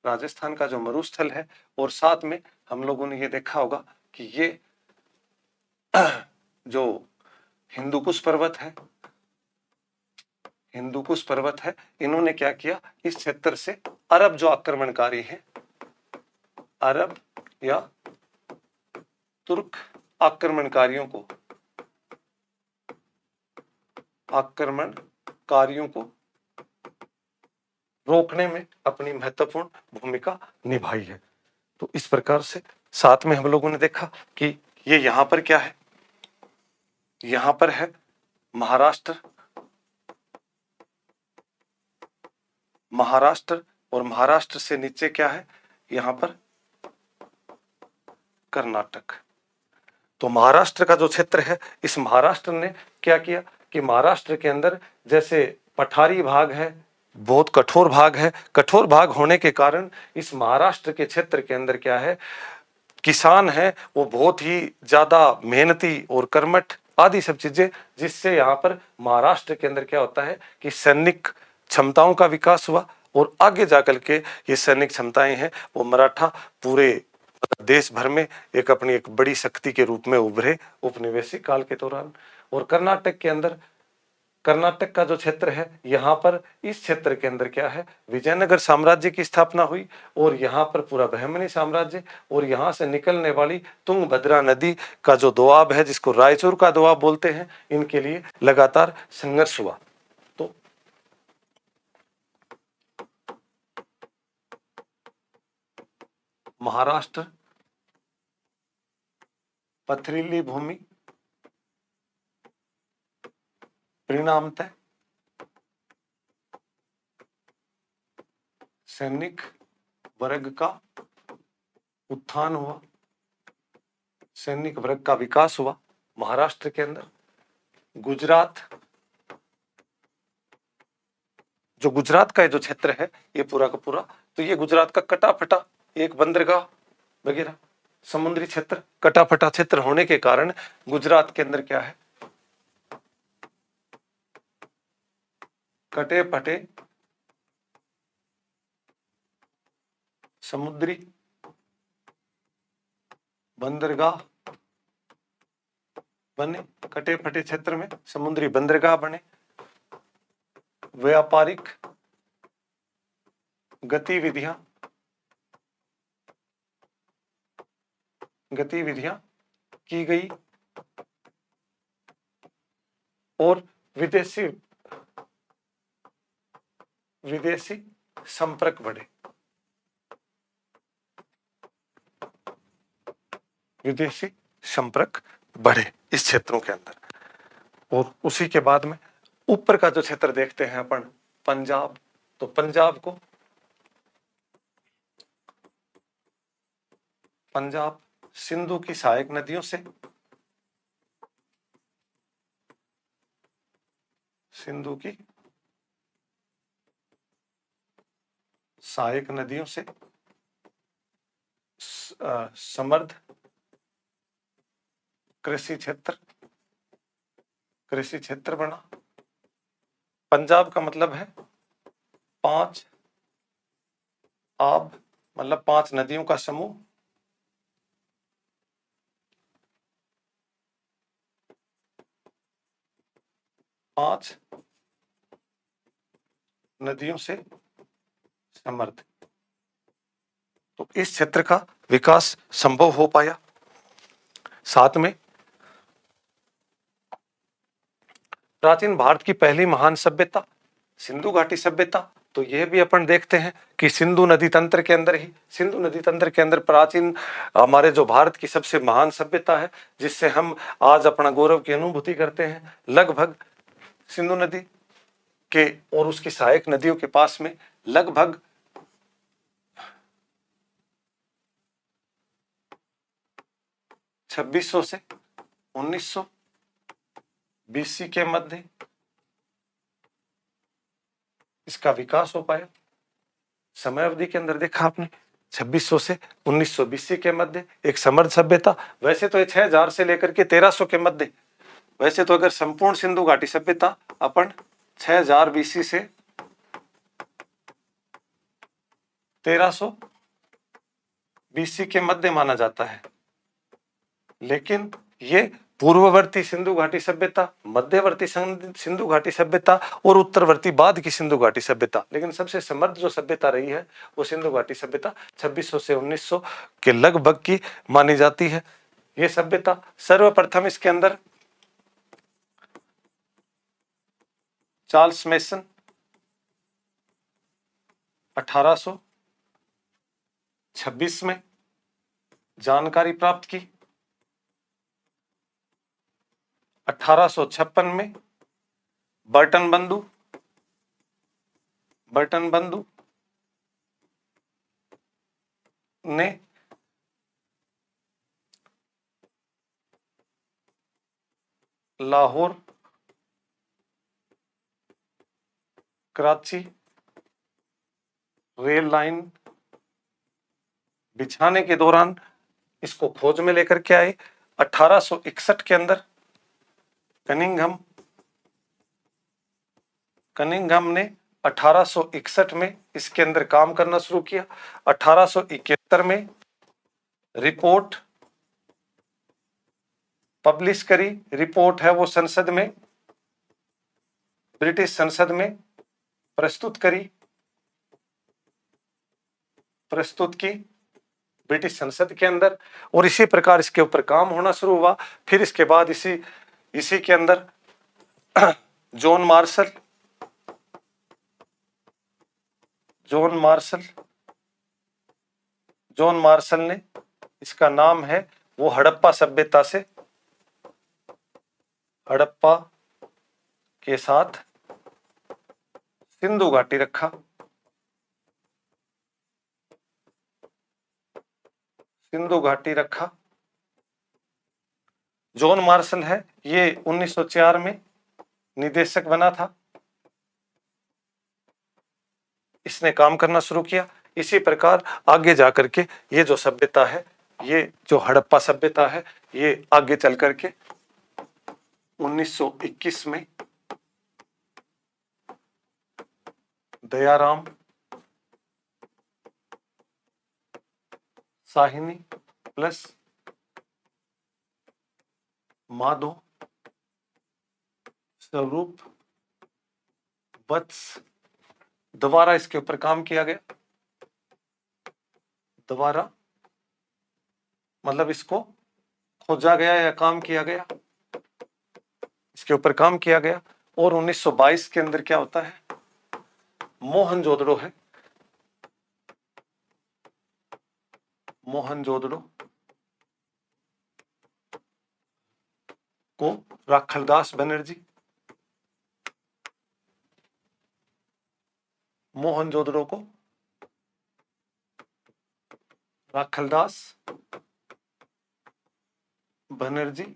राजस्थान का जो मरुस्थल है, और साथ में हम लोगों ने ये देखा होगा कि ये जो हिंदुकुश पर्वत है, हिंदुकुश पर्वत है, इन्होंने क्या किया, इस क्षेत्र से अरब जो आक्रमणकारी हैं, अरब या तुर्क आक्रमणकारियों को रोकने में अपनी महत्वपूर्ण भूमिका निभाई है। तो इस प्रकार से साथ में हम लोगों ने देखा कि ये यहां पर क्या है, यहां पर है महाराष्ट्र महाराष्ट्र, और महाराष्ट्र से नीचे क्या है, यहां पर कर्नाटक। तो महाराष्ट्र का जो क्षेत्र है, इस महाराष्ट्र ने क्या किया कि महाराष्ट्र के अंदर जैसे पठारी भाग है, बहुत कठोर भाग है, कठोर भाग होने के कारण इस महाराष्ट्र के क्षेत्र के अंदर क्या है, किसान है वो बहुत ही ज्यादा मेहनती और कर्मठ आदि सब चीजें, जिससे यहाँ पर महाराष्ट्र के अंदर क्या होता है कि सैनिक क्षमताओं का विकास हुआ, और आगे जाकर के ये सैनिक क्षमताएं हैं वो मराठा पूरे देश भर में एक अपनी एक बड़ी शक्ति के रूप में उभरे उपनिवेशिक काल के दौरान। और कर्नाटक के अंदर, कर्नाटक का जो क्षेत्र है, यहाँ पर इस क्षेत्र के अंदर क्या है, विजयनगर साम्राज्य की स्थापना हुई, और यहाँ पर पूरा बहमनी साम्राज्य, और यहाँ से निकलने वाली तुंगभद्रा नदी का जो दोआब है, जिसको रायचूर का दोआब बोलते हैं, इनके लिए लगातार संघर्ष हुआ। तो महाराष्ट्र पथरीली भूमि, परिणामतः सैनिक वर्ग का उत्थान हुआ, सैनिक वर्ग का विकास हुआ महाराष्ट्र के अंदर। गुजरात, जो गुजरात का जो क्षेत्र है ये पूरा का पूरा, तो ये गुजरात का कटा फटा एक बंदरगाह वगैरह समुद्री क्षेत्र, कटा फटा क्षेत्र होने के कारण गुजरात के अंदर क्या है, कटे फटे समुद्री बंदरगाह बने, कटे फटे क्षेत्र में समुद्री बंदरगाह बने, व्यापारिक गतिविधियां की गई, और विदेशी संपर्क बढ़े, विदेशी संपर्क बढ़े इस क्षेत्रों के अंदर। और उसी के बाद में ऊपर का जो क्षेत्र देखते हैं अपन, पंजाब, तो पंजाब सिंधु की सहायक नदियों से, सिंधु की सहायक नदियों से समृद्ध कृषि क्षेत्र बना। पंजाब का मतलब है 5 आब, मतलब 5 नदियों का समूह, 5 नदियों से समृद्ध। तो इस क्षेत्र का विकास संभव हो पाया। साथ में प्राचीन भारत की पहली महान सभ्यता सिंधु घाटी सभ्यता, तो यह भी अपन देखते हैं कि सिंधु नदी तंत्र के अंदर प्राचीन हमारे जो भारत की सबसे महान सभ्यता है, जिससे हम आज अपना गौरव की अनुभूति करते हैं, लगभग सिंधु नदी के और उसकी सहायक नदियों के पास में लगभग 2600 से 1900 BC के मध्य इसका विकास हो पाया। समय अवधि के अंदर देखा आपने 2600 से 1900 BC के मध्य एक समृद्ध सभ्यता। वैसे तो ये 6000 से लेकर के 1300 के मध्य, वैसे तो अगर संपूर्ण सिंधु घाटी सभ्यता अपन 6000 BC से 1300 BC के मध्य माना जाता है, लेकिन ये पूर्ववर्ती सिंधु घाटी सभ्यता, मध्यवर्ती सिंधु घाटी सभ्यता और उत्तरवर्ती बाद की सिंधु घाटी सभ्यता, लेकिन सबसे समृद्ध जो सभ्यता रही है वो सिंधु घाटी सभ्यता 2600 से 1900 के लगभग की मानी जाती है। ये सभ्यता सर्वप्रथम इसके अंदर चार्ल्स मेसन 1826 में जानकारी प्राप्त की। 1856 में बर्टन बंधु बर्टन बंधु ने लाहौर कराची रेल लाइन बिछाने के दौरान इसको खोज में लेकर के आए। 1861 के अंदर कनिंघम ने 1861 में इसके अंदर काम करना शुरू किया। 1871 में रिपोर्ट पब्लिश करी। रिपोर्ट है वो संसद में, ब्रिटिश संसद में प्रस्तुत की ब्रिटिश संसद के अंदर, और इसी प्रकार इसके ऊपर काम होना शुरू हुआ। फिर इसके बाद इसी के अंदर जॉन मार्शल ने, इसका नाम है वो हड़प्पा सभ्यता से, हड़प्पा के साथ सिंधु घाटी रखा। जॉन मार्शल है ये 1904 में निदेशक बना था। इसने काम करना शुरू किया। इसी प्रकार आगे जाकर के ये जो सभ्यता है, ये जो हड़प्पा सभ्यता है, ये आगे चल करके 1921 में दयाराम साहिनी प्लस माधो स्वरूप वत्स दोबारा इसके ऊपर काम किया गया। दोबारा मतलब इसको खोजा गया या काम किया गया, इसके ऊपर काम किया गया। और 1922 के अंदर क्या होता है, मोहनजोदड़ो है, मोहनजोदड़ो को राखलदास बनर्जी, मोहनजोदड़ो को राखलदास बनर्जी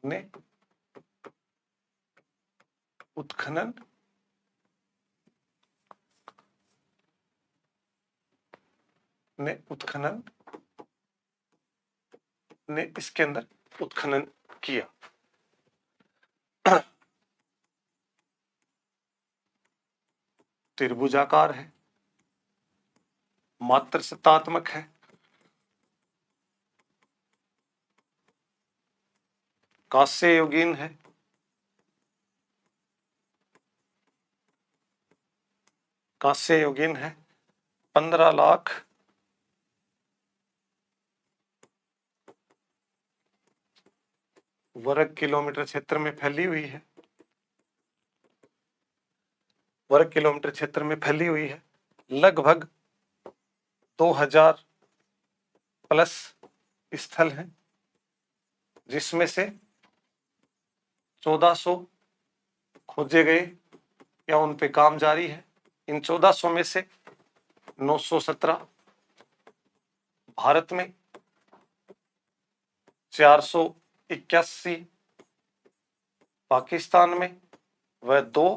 ने उत्खनन ने इसके अंदर उत्खनन किया। त्रिभुजाकार है, मात्र सत्तात्मक है, कांस्य युगीन है, कांस्य युगीन है, 15 लाख वर्ग किलोमीटर क्षेत्र में फैली हुई है, वर्ग किलोमीटर क्षेत्र में फैली हुई है। लगभग 2000 प्लस स्थल हैं, जिसमें से 1400 खोजे गए या उन पे काम जारी है। इन 1400 में से 917 भारत में, 481 पाकिस्तान में व 2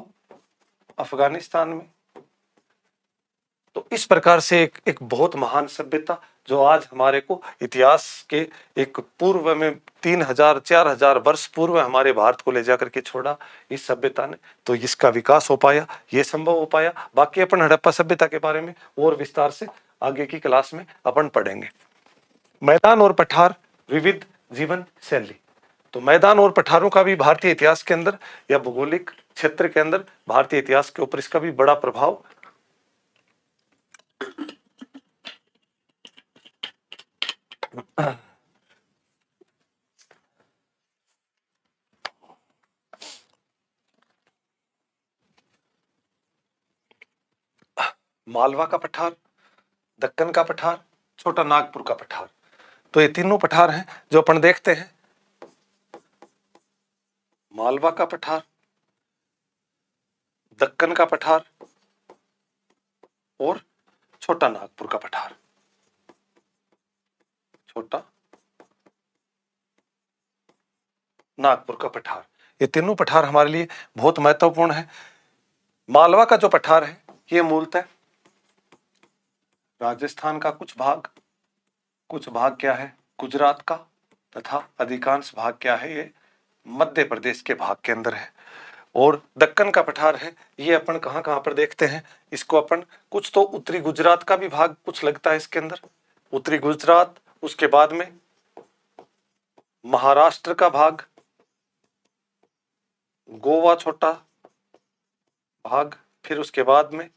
अफगानिस्तान में। तो इस प्रकार से एक बहुत महान सभ्यता, जो आज हमारे को इतिहास के एक पूर्व में 3000-4000 वर्ष पूर्व हमारे भारत को ले जाकर के छोड़ा इस सभ्यता ने, तो इसका विकास हो पाया, ये संभव हो पाया। बाकी अपन हड़प्पा सभ्यता के बारे में और विस्तार से आगे की क्लास में अपन पढ़ेंगे। मैदान और पठार, विविध जीवन शैली। तो मैदान और पठारों का भी भारतीय इतिहास के अंदर या भौगोलिक क्षेत्र के अंदर भारतीय इतिहास के ऊपर इसका भी बड़ा प्रभाव। मालवा का पठार, दक्कन का पठार, छोटा नागपुर का पठार। तो ये तीनों पठार हैं जो अपन देखते हैं, मालवा का पठार, दक्कन का पठार और छोटा नागपुर का पठार। छोटा नागपुर का पठार, ये तीनों पठार हमारे लिए बहुत महत्वपूर्ण है। मालवा का जो पठार है ये मूलतः राजस्थान का कुछ भाग क्या है गुजरात का, तथा अधिकांश भाग क्या है ये मध्य प्रदेश के भाग के अंदर है। और दक्कन का पठार है ये अपन कहाँ कहाँ पर देखते हैं इसको, अपन कुछ तो उत्तरी गुजरात का भी भाग कुछ लगता है इसके अंदर, उत्तरी गुजरात, उसके बाद में महाराष्ट्र का भाग, गोवा छोटा भाग, फिर उसके बाद में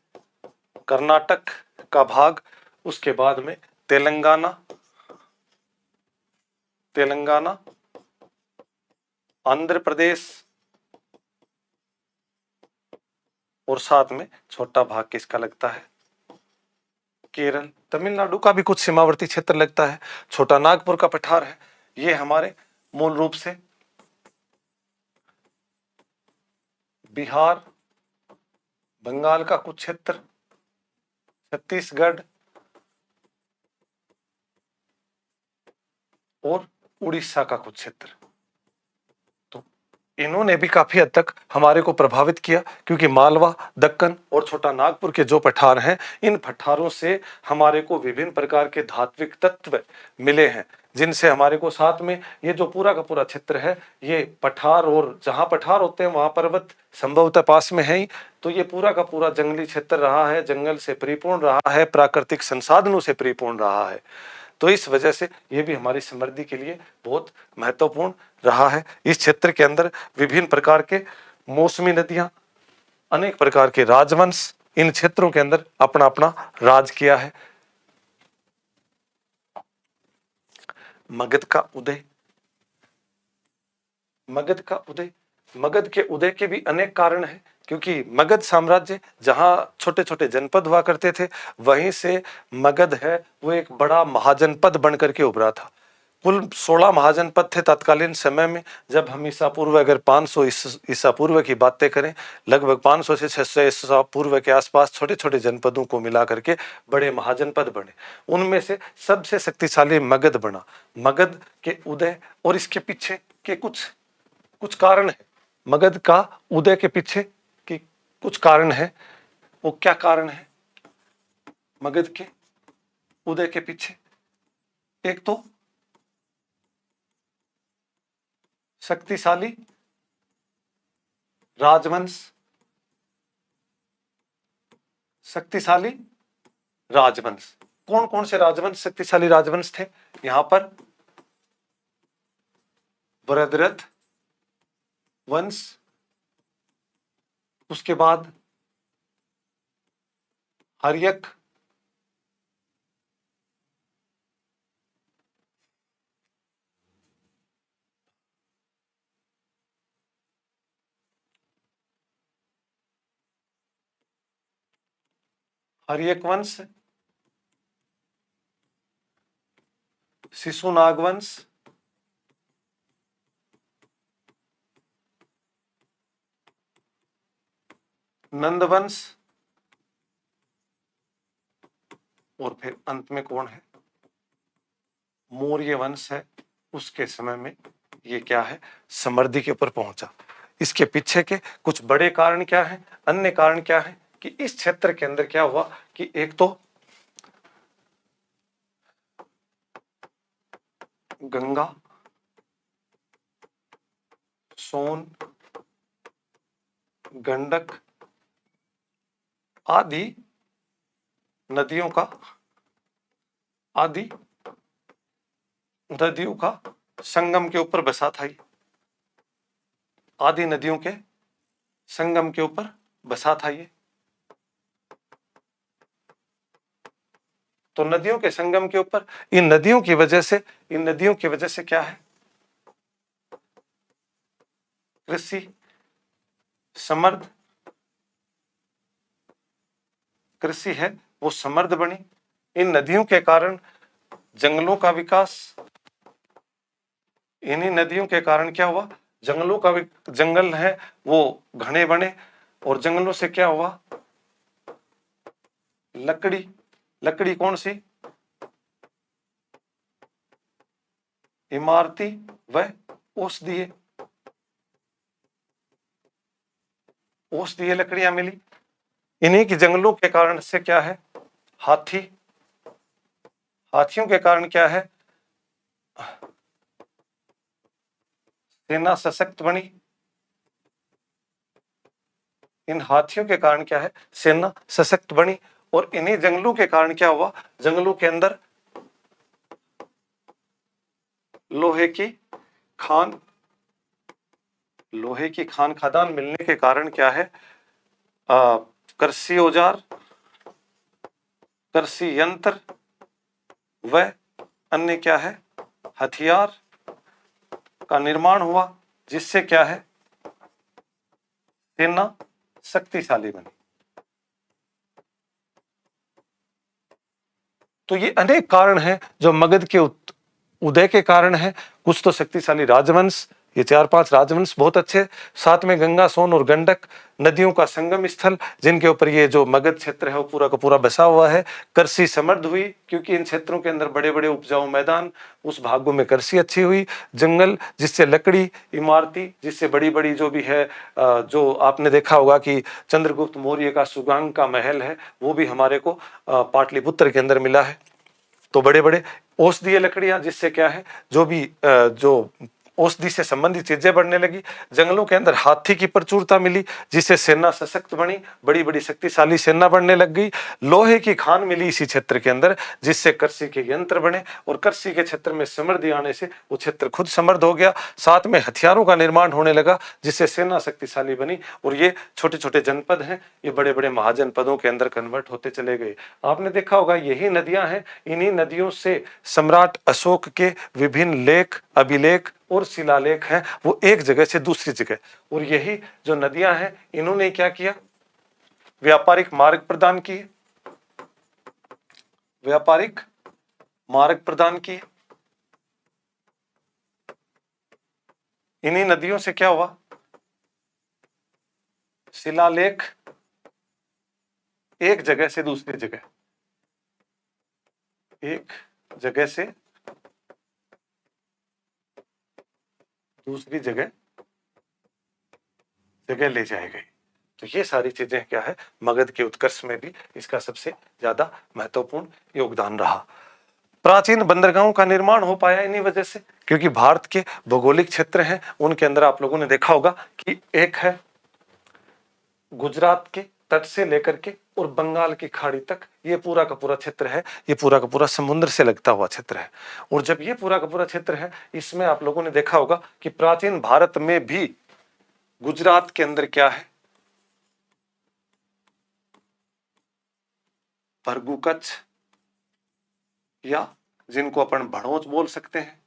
कर्नाटक का भाग, उसके बाद में तेलंगाना, आंध्र प्रदेश और साथ में छोटा भाग किसका लगता है केरल, तमिलनाडु का भी कुछ सीमावर्ती क्षेत्र लगता है। छोटा नागपुर का पठार है ये हमारे मूल रूप से बिहार, बंगाल का कुछ क्षेत्र, छत्तीसगढ़ और उड़ीसा का कुछ क्षेत्र, तो इन्होंने भी काफी हद तक हमारे को प्रभावित किया, क्योंकि मालवा, दक्कन और छोटा नागपुर के जो पठार हैं इन पठारों से हमारे को विभिन्न प्रकार के धात्विक तत्व मिले हैं, जिनसे हमारे को साथ में ये जो पूरा का पूरा क्षेत्र है ये पठार, और जहां पठार होते हैं वहां पर्वत संभवतः पास में है ही, तो ये पूरा का पूरा जंगली क्षेत्र रहा है, जंगल से परिपूर्ण रहा है, प्राकृतिक संसाधनों से परिपूर्ण रहा है। तो इस वजह से ये भी हमारी समृद्धि के लिए बहुत महत्वपूर्ण रहा है। इस क्षेत्र के अंदर विभिन्न प्रकार के मौसमी नदियां, अनेक प्रकार के राजवंश इन क्षेत्रों के अंदर अपना अपना राज किया है। मगध का उदय, मगध के उदय के भी अनेक कारण हैं, क्योंकि मगध साम्राज्य जहां छोटे छोटे जनपद हुआ करते थे, वहीं से मगध है वो एक बड़ा महाजनपद बनकर के उभरा था। कुल 16 महाजनपद थे तत्कालीन समय में। जब हम ईसा पूर्व अगर 500 ईसा पूर्व की बातें करें, लगभग 500 से 600 ईसा पूर्व के आसपास छोटे छोटे जनपदों को मिला करके बड़े महाजनपद बने। उनमें से सबसे शक्तिशाली मगध बना। मगध के उदय और इसके पीछे के कुछ कुछ कारण है, मगध का उदय के पीछे की कुछ कारण है। वो क्या कारण है मगध के उदय के पीछे? एक तो शक्तिशाली राजवंश, शक्तिशाली राजवंश। कौन कौन से राजवंश शक्तिशाली राजवंश थे? यहां पर वरदरथ वंश, उसके बाद हर्यक, हर्यक वंश, शिशुनाग वंश, नंद वंश, और फिर अंत में कौन है? मौर्य वंश है। उसके समय में ये क्या है? समृद्धि के ऊपर पहुंचा। इसके पीछे के कुछ बड़े कारण क्या है, अन्य कारण क्या है कि इस क्षेत्र के अंदर क्या हुआ कि एक तो गंगा, सोन, गंडक आदि नदियों का संगम के ऊपर बसा था। आदि नदियों के संगम के ऊपर बसा था ये। तो नदियों के संगम के ऊपर, इन नदियों की वजह से क्या है? कृषि समृद्ध, कृषि है वो समृद्ध बनी। इन नदियों के कारण जंगलों का विकास, इन्हीं नदियों के कारण क्या हुआ, जंगलों का जंगल है वो घने बने, और जंगलों से क्या हुआ, लकड़ी, लकड़ी कौन सी, इमारती व औषधीय, औषधीय लकड़ियां मिली। इन्हीं की जंगलों के कारण से क्या है, हाथी, हाथियों के कारण क्या है, सेना सशक्त बनी। इन हाथियों के कारण क्या है, सेना सशक्त बनी। और इन्हीं जंगलों के कारण क्या हुआ, जंगलों के अंदर लोहे की खान, लोहे की खान खदान मिलने के कारण क्या है, कृषि औजार, कृषि यंत्र व अन्य क्या है, हथियार का निर्माण हुआ, जिससे क्या है, सेना शक्तिशाली बनी। तो ये अनेक कारण हैं जो मगध के उदय के कारण है। कुछ तो शक्तिशाली राजवंश, ये 4-5 राजवंश बहुत अच्छे, साथ में गंगा, सोन और गंडक नदियों का संगम स्थल, जिनके ऊपर ये जो मगध क्षेत्र है वो पूरा का पूरा बसा हुआ है। कृषि समृद्ध हुई क्योंकि इन क्षेत्रों के अंदर बड़े बड़े उपजाऊ मैदान, उस भागों में कृषि अच्छी हुई। जंगल जिससे लकड़ी, इमारती जिससे बड़ी बड़ी जो भी है, जो आपने देखा होगा कि चंद्रगुप्त मौर्य का सुगांग का महल है वो भी हमारे को पाटलिपुत्र के अंदर मिला है। तो बड़े बड़े औषधीय लकड़ियां, जिससे क्या है, जो भी जो औषधि से संबंधित चीजें बढ़ने लगी। जंगलों के अंदर हाथी की प्रचुरता मिली, जिससे सेना सशक्त बनी, बड़ी बड़ी शक्तिशाली सेना बढ़ने लग गई। लोहे की खान मिली इसी क्षेत्र के अंदर, जिससे कृषि के यंत्र बने, और कृषि के क्षेत्र में समृद्धि आने से वो क्षेत्र खुद समृद्ध हो गया। साथ में हथियारों का निर्माण होने लगा, जिससे सेना शक्तिशाली बनी, और ये छोटे छोटे जनपद हैं, ये बड़े बड़े महाजनपदों के अंदर कन्वर्ट होते चले गए। आपने देखा होगा यही नदियां हैं, इन्हीं नदियों से सम्राट अशोक के विभिन्न लेख, अभिलेख और शिलालेख हैं वो एक जगह से दूसरी जगह। और यही जो नदियां हैं इन्होंने क्या किया, व्यापारिक मार्ग प्रदान किए, व्यापारिक मार्ग प्रदान किए। इन्हीं नदियों से क्या हुआ, शिलालेख एक जगह से दूसरी जगह, एक जगह से दूसरी जगह जगह ले जाए गए। तो ये सारी चीजें क्या है, मगध के उत्कर्ष में भी इसका सबसे ज्यादा महत्वपूर्ण योगदान रहा। प्राचीन बंदरगाहों का निर्माण हो पाया इन्हीं वजह से, क्योंकि भारत के भौगोलिक क्षेत्र हैं उनके अंदर आप लोगों ने देखा होगा कि एक है गुजरात के तट से लेकर के और बंगाल की खाड़ी तक, ये पूरा का पूरा क्षेत्र है, ये पूरा का पूरा समुद्र से लगता हुआ क्षेत्र है। और जब ये पूरा का पूरा क्षेत्र है, इसमें आप लोगों ने देखा होगा कि प्राचीन भारत में भी गुजरात के अंदर क्या है, भरगू कच्छ, या जिनको अपन भड़ोच बोल सकते हैं,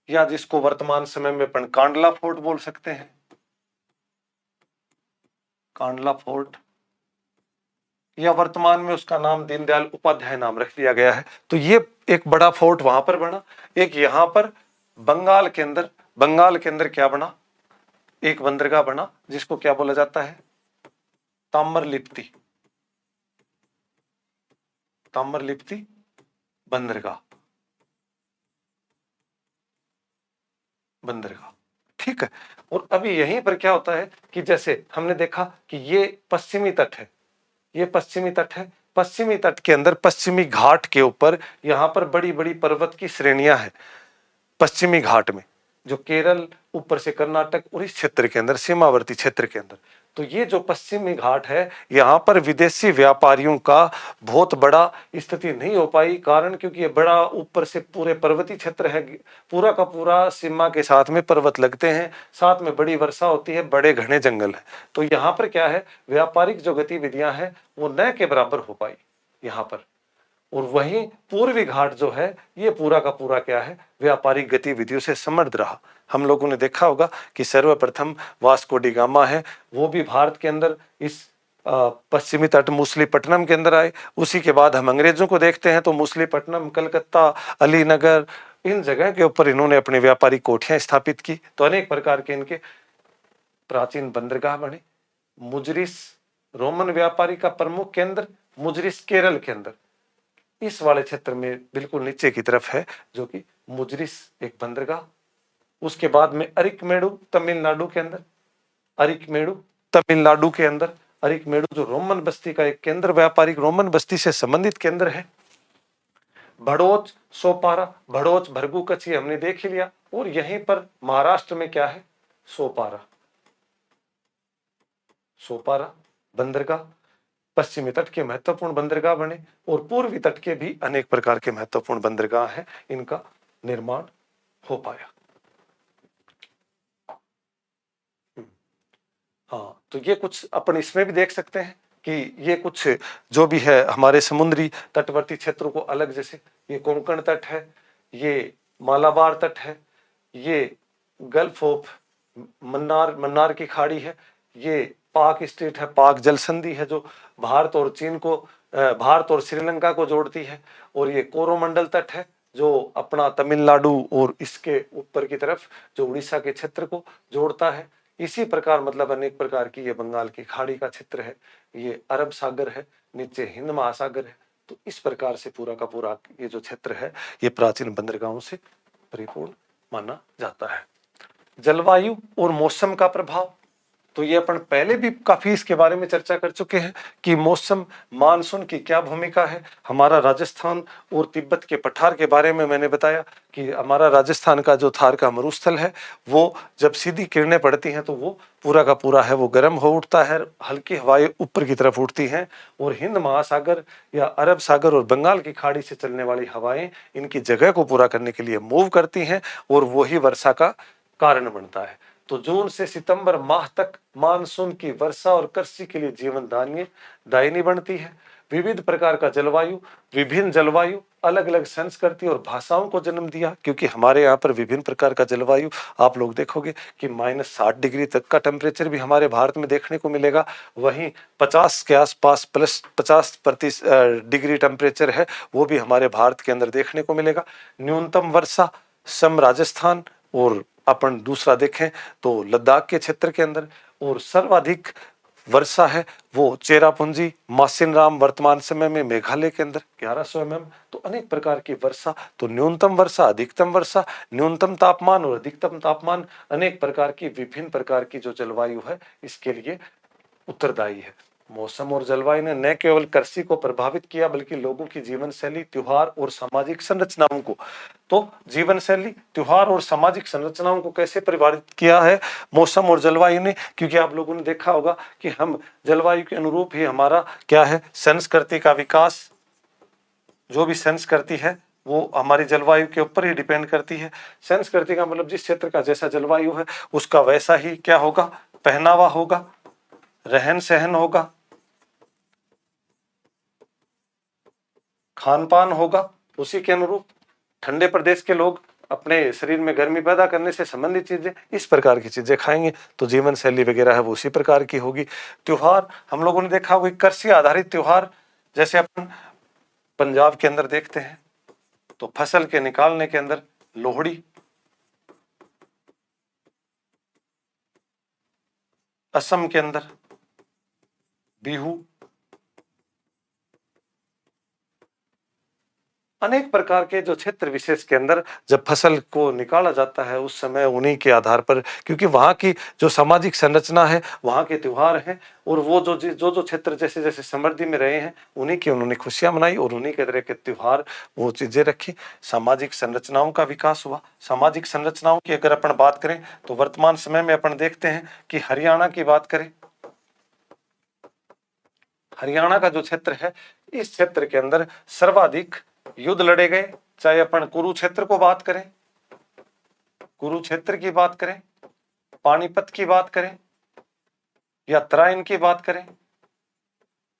या जिसको वर्तमान समय में अपन कांडला फोर्ट बोल सकते हैं, कांडला फोर्ट, या वर्तमान में उसका नाम दीनदयाल उपाध्याय नाम रख दिया गया है। तो ये एक बड़ा फोर्ट वहां पर बना। एक यहां पर बंगाल के अंदर, बंगाल के अंदर क्या बना, एक बंदरगाह बना जिसको क्या बोला जाता है, ताम्रलिप्ति, ताम्रलिप्ति बंदरगाह, बंदरगाह, ठीक है। और अभी यहीं पर क्या होता है कि जैसे हमने देखा कि ये पश्चिमी तट है, ये पश्चिमी तट है, पश्चिमी तट के अंदर पश्चिमी घाट के ऊपर यहां पर बड़ी बड़ी पर्वत की श्रेणियां हैं। पश्चिमी घाट में जो केरल, ऊपर से कर्नाटक और इस क्षेत्र के अंदर, सीमावर्ती क्षेत्र के अंदर, तो ये जो पश्चिमी घाट है यहाँ पर विदेशी व्यापारियों का बहुत बड़ा स्थिति नहीं हो पाई। कारण क्योंकि ये बड़ा ऊपर से पूरे पर्वतीय क्षेत्र है, पूरा का पूरा सीमा के साथ में पर्वत लगते हैं, साथ में बड़ी वर्षा होती है, बड़े घने जंगल है। तो यहाँ पर क्या है, व्यापारिक जो गतिविधियां हैं वो न के बराबर हो पाई यहाँ पर। और वहीं पूर्वी घाट जो है ये पूरा का पूरा क्या है, व्यापारिक गतिविधियों से समृद्ध रहा। हम लोगों ने देखा होगा कि सर्वप्रथम वास्को डी गामा है, वो भी भारत के अंदर इस पश्चिमी तट मुसलीपट्टनम के अंदर आए। उसी के बाद हम अंग्रेजों को देखते हैं तो मुसलीपट्टनम, कलकत्ता, अलीनगर, इन जगह के ऊपर इन्होंने अपनी व्यापारिक कोठियां स्थापित की। तो अनेक प्रकार के इनके प्राचीन बंदरगाह बने। मुजरिस रोमन व्यापारी का प्रमुख केंद्र, मुजरिस केरल के अंदर इस वाले क्षेत्र में बिल्कुल नीचे की तरफ है, जो कि मुजरिस एक बंदरगाह। उसके बाद में अरिकमेडु तमिलनाडु के अंदर, अरिकमेडु तमिलनाडु के अंदर, अरिकमेडु जो रोमन बस्ती का एक केंद्र, व्यापारिक रोमन बस्ती से संबंधित केंद्र है। भड़ोच, सोपारा, भड़ोच, भरगू कच्छ हमने देख ही लिया। और यहीं पर महाराष्ट्र में क्या है, सोपारा, सोपारा बंदरगाह। पश्चिमी तट के महत्वपूर्ण बंदरगाह बने और पूर्वी तट के भी अनेक प्रकार के महत्वपूर्ण बंदरगाह हैं, इनका निर्माण हो पाया। हाँ, तो ये कुछ अपन इसमें भी देख सकते हैं कि ये कुछ जो भी है हमारे समुद्री तटवर्ती क्षेत्रों को अलग, जैसे ये कोंकण तट है, ये मालाबार तट है, ये गल्फ ऑफ मन्नार की खाड़ी है, ये पाक स्ट्रेट है, पाक जल संधि है जो भारत और चीन को, भारत और श्रीलंका को जोड़ती है। और ये कोरोमंडल तट है जो अपना तमिलनाडु और इसके ऊपर की तरफ जो उड़ीसा के क्षेत्र को जोड़ता है। इसी प्रकार मतलब अनेक प्रकार की ये बंगाल की खाड़ी का क्षेत्र है, ये अरब सागर है, नीचे हिंद महासागर है। तो इस प्रकार से पूरा का पूरा ये जो क्षेत्र है ये प्राचीन बंदरगाहों से परिपूर्ण माना जाता है। जलवायु और मौसम का प्रभाव, तो ये अपन पहले भी काफी इसके बारे में चर्चा कर चुके हैं कि मौसम, मानसून की क्या भूमिका है। हमारा राजस्थान और तिब्बत के पठार के बारे में मैंने बताया कि हमारा राजस्थान का जो थार का मरुस्थल है वो जब सीधी किरणें पड़ती हैं तो वो पूरा का पूरा है वो गर्म हो उठता है, हल्की हवाएं ऊपर की तरफ उठती हैं और हिंद महासागर या अरब सागर और बंगाल की खाड़ी से चलने वाली हवाएं इनकी जगह को पूरा करने के लिए मूव करती हैं और वही वर्षा का कारण बनता है। तो जून से सितंबर माह तक मानसून की वर्षा और कृषि के लिए जीवन दायिनी बनती है। विविध प्रकार का जलवायु, विभिन्न जलवायु, अलग अलग संस्कृति और भाषाओं को जन्म दिया, क्योंकि हमारे यहाँ पर विभिन्न प्रकार का जलवायु आप लोग देखोगे कि -60 डिग्री तक का टेम्परेचर भी हमारे भारत में देखने को मिलेगा। वहीं 50 के आसपास +50% डिग्री टेम्परेचर है वो भी हमारे भारत के अंदर देखने को मिलेगा। न्यूनतम वर्षा सम राजस्थान और अपन दूसरा देखें तो लद्दाख के क्षेत्र के अंदर, और सर्वाधिक वर्षा है वो चेरापूंजी, मासिनराम वर्तमान समय में मेघालय के अंदर 1100 mm। तो अनेक प्रकार की वर्षा, तो न्यूनतम वर्षा, अधिकतम वर्षा, न्यूनतम तापमान और अधिकतम तापमान, अनेक प्रकार की विभिन्न प्रकार की जो जलवायु है इसके लिए उत्तरदायी है। मौसम और जलवायु ने न केवल कृषि को प्रभावित किया बल्कि लोगों की जीवन शैली, त्योहार और सामाजिक संरचनाओं को, तो जीवन शैली, त्योहार और सामाजिक संरचनाओं को कैसे प्रभावित किया है मौसम और जलवायु ने, क्योंकि आप लोगों ने देखा होगा कि हम जलवायु के अनुरूप ही हमारा क्या है, संस्कृति का विकास, जो भी संस्कृति है वो हमारी जलवायु के ऊपर ही डिपेंड करती है। संस्कृति का मतलब जिस क्षेत्र का जैसा जलवायु है उसका वैसा ही क्या होगा, पहनावा होगा, रहन सहन होगा, खान पान होगा उसी के अनुरूप। ठंडे प्रदेश के लोग अपने शरीर में गर्मी पैदा करने से संबंधित चीजें, इस प्रकार की चीजें खाएंगे तो जीवन शैली वगैरह है वो उसी प्रकार की होगी। त्योहार हम लोगों ने देखा होगा कृषि आधारित त्योहार, जैसे अपन पंजाब के अंदर देखते हैं तो फसल के निकालने के अंदर लोहड़ी, असम के अंदर बिहू, अनेक प्रकार के जो क्षेत्र विशेष के अंदर जब फसल को निकाला जाता है उस समय उन्हीं के आधार पर, क्योंकि वहाँ की जो सामाजिक संरचना है, वहाँ के त्योहार हैं और वो जो क्षेत्र जैसे जैसे समृद्धि में रहे हैं उन्हीं की उन्होंने खुशियां मनाई और उन्हीं के तरह के त्योहार वो चीजें रखी। सामाजिक संरचनाओं का विकास हुआ। सामाजिक संरचनाओं की अगर अपन बात करें तो वर्तमान समय में अपन देखते हैं कि हरियाणा की बात करें, हरियाणा का जो क्षेत्र है इस क्षेत्र के अंदर सर्वाधिक युद्ध लड़े गए। चाहे अपन कुरुक्षेत्र को बात करें, कुरुक्षेत्र की बात करें, पानीपत की बात करें या तराइन की बात करें,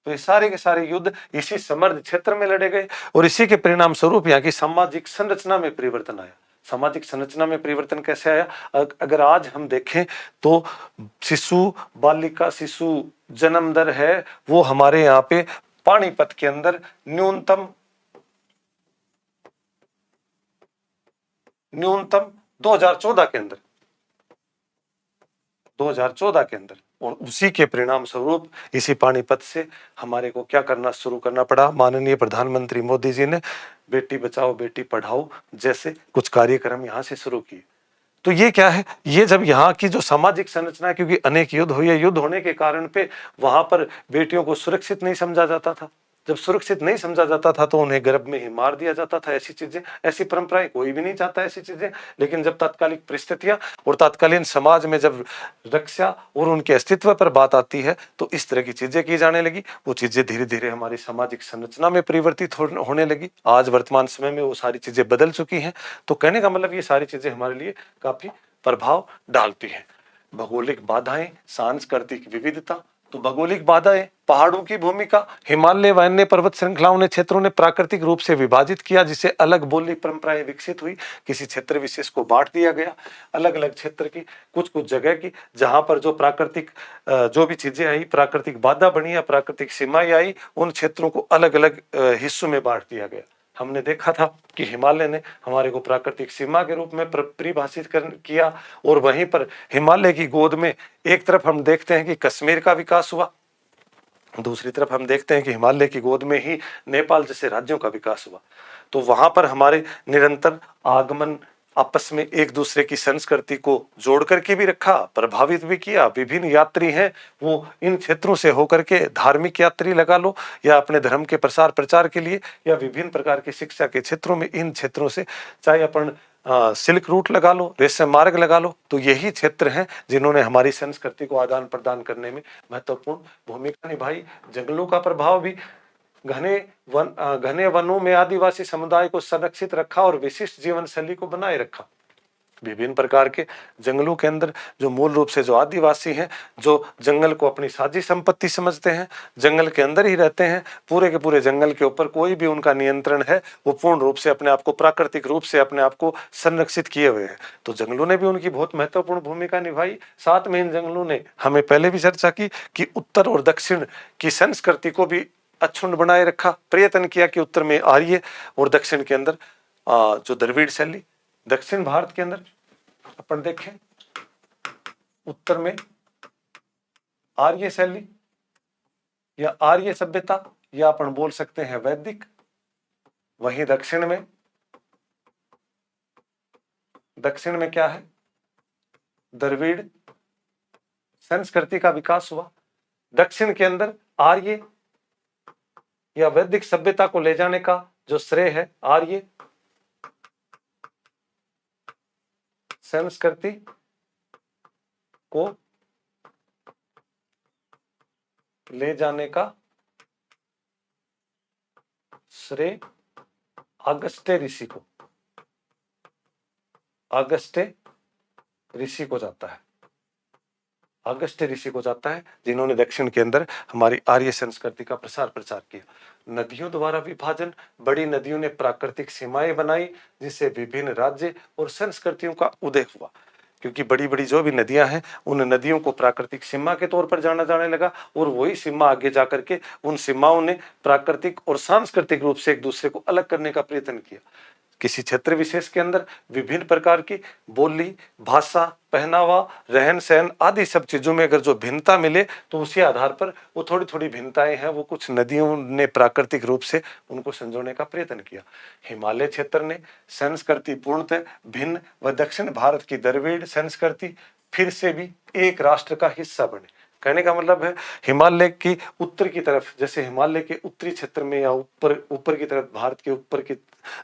तो ये सारे के सारे युद्ध इसी समृद्ध क्षेत्र में लड़े गए और इसी के परिणाम स्वरूप यहाँ की सामाजिक संरचना में परिवर्तन आया। सामाजिक संरचना में परिवर्तन कैसे आया? अगर आज हम देखें तो शिशु बालिका शिशु जन्म दर है वो हमारे यहाँ पे पानीपत के अंदर न्यूनतम 2014 के अंदर 2014 के अंदर, और उसी के परिणाम स्वरूप इसी पानीपत से हमारे को क्या करना शुरू करना पड़ा? माननीय प्रधानमंत्री मोदी जी ने बेटी बचाओ बेटी पढ़ाओ जैसे कुछ कार्यक्रम यहाँ से शुरू किए। तो ये क्या है? ये जब यहाँ की जो सामाजिक संरचना है, क्योंकि अनेक युद्ध हुए, युद्ध होने के कारण पे वहां पर बेटियों को सुरक्षित नहीं समझा जाता था। जब सुरक्षित नहीं समझा जाता था तो उन्हें गर्भ में ही मार दिया जाता था। ऐसी चीजें, ऐसी परंपराएं, कोई भी नहीं चाहता ऐसी चीजें। लेकिन जब तात्कालिक परिस्थितियां और तात्कालीन समाज में जब रक्षा और उनके अस्तित्व पर बात आती है तो इस तरह की चीजें की जाने लगी। वो चीजें धीरे धीरे हमारी सामाजिक संरचना में परिवर्तित होने लगी। आज वर्तमान समय में वो सारी चीजें बदल चुकी हैं। तो कहने का मतलब ये सारी चीजें हमारे लिए काफी प्रभाव डालती है। भौगोलिक बाधाएं, सांस्कृतिक विविधता। तो भौगोलिक बाधाएं, पहाड़ों की भूमिका, हिमालय व अन्य पर्वत श्रृंखलाओं ने क्षेत्रों ने प्राकृतिक रूप से विभाजित किया जिससे अलग बोली परंपराएं विकसित हुई। किसी क्षेत्र विशेष को बांट दिया गया, अलग अलग क्षेत्र की कुछ कुछ जगह की जहां पर जो प्राकृतिक जो भी चीजें आई, प्राकृतिक बाधा बनी या प्राकृतिक सीमाएं आई, उन क्षेत्रों को अलग अलग हिस्सों में बांट दिया गया। हमने देखा था कि हिमालय ने हमारे को प्राकृतिक सीमा के रूप में परिभाषित किया और वहीं पर हिमालय की गोद में एक तरफ हम देखते हैं कि कश्मीर का विकास हुआ, दूसरी तरफ हम देखते हैं कि हिमालय की गोद में ही नेपाल जैसे राज्यों का विकास हुआ। तो वहां पर हमारे निरंतर आगमन, आपस में एक दूसरे की संस्कृति को जोड़ करके भी रखा, प्रभावित भी किया। विभिन्न यात्री हैं वो इन क्षेत्रों से होकर के, धार्मिक यात्री लगा लो या अपने धर्म के प्रसार प्रचार के लिए या विभिन्न प्रकार की शिक्षा के क्षेत्रों में, इन क्षेत्रों से, चाहे अपन सिल्क रूट लगा लो, रेशम मार्ग लगा लो, तो यही क्षेत्र हैं जिन्होंने हमारी संस्कृति को आदान प्रदान करने में महत्वपूर्ण भूमिका निभाई। जंगलों का प्रभाव भी, घने वनों में आदिवासी समुदाय को संरक्षित रखा और विशिष्ट जीवन शैली को बनाए रखा। विभिन्न प्रकार के जंगलों के अंदर जो मूल रूप से जो आदिवासी हैं, जो जंगल को अपनी साझी संपत्ति समझते हैं, जंगल के अंदर ही रहते हैं, पूरे के पूरे जंगल के ऊपर कोई भी उनका नियंत्रण है, वो पूर्ण रूप से अपने आप को प्राकृतिक रूप से अपने आप को संरक्षित किए हुए हैं। तो जंगलों ने भी उनकी बहुत महत्वपूर्ण भूमिका निभाई। साथ में इन जंगलों ने, हमें पहले भी चर्चा की कि उत्तर और दक्षिण की संस्कृति को भी अक्षुण्ण बनाए रखा, प्रयत्न किया कि उत्तर में आर्य और दक्षिण के अंदर जो द्रविड़ शैली, दक्षिण भारत के अंदर अपन देखें उत्तर में आर्य शैली या आर्य सभ्यता या अपन बोल सकते हैं वैदिक, वहीं दक्षिण में क्या है? द्रविड़ संस्कृति का विकास हुआ। दक्षिण के अंदर आर्य या वैदिक सभ्यता को ले जाने का जो श्रेय है, आर्य संस्कृति को ले जाने का श्रेय अगस्त्य ऋषि को जाता है। अगस्त्य ऋषि को जाता है जिन्होंने दक्षिण के अंदर हमारी आर्य संस्कृति का प्रसार प्रचार किया। नदियों द्वारा विभाजन, बड़ी नदियों ने प्राकृतिक सीमाएं बनाई जिससे विभिन्न राज्य और संस्कृतियों का उदय हुआ। क्योंकि बड़ी बड़ी जो भी नदियां हैं उन नदियों को प्राकृतिक सीमा के तौर पर जाना जाने लगा और वही सीमा आगे जाकर के उन सीमाओं ने प्राकृतिक और सांस्कृतिक रूप से एक दूसरे को अलग करने का प्रयत्न किया। किसी क्षेत्र विशेष के अंदर विभिन्न प्रकार की बोली, भाषा, पहनावा, रहन सहन आदि सब चीजों में अगर जो भिन्नता मिले तो उसी आधार पर वो थोड़ी थोड़ी भिन्नताएं हैं, वो कुछ नदियों ने प्राकृतिक रूप से उनको संजोने का प्रयत्न किया। हिमालय क्षेत्र ने संस्कृति पूर्णतः भिन्न व दक्षिण भारत की द्रविड़ संस्कृति फिर से भी एक राष्ट्र का हिस्सा बने। कहने का मतलब है हिमालय की उत्तर की तरफ, जैसे हिमालय के उत्तरी क्षेत्र में या ऊपर की तरफ भारत के ऊपर की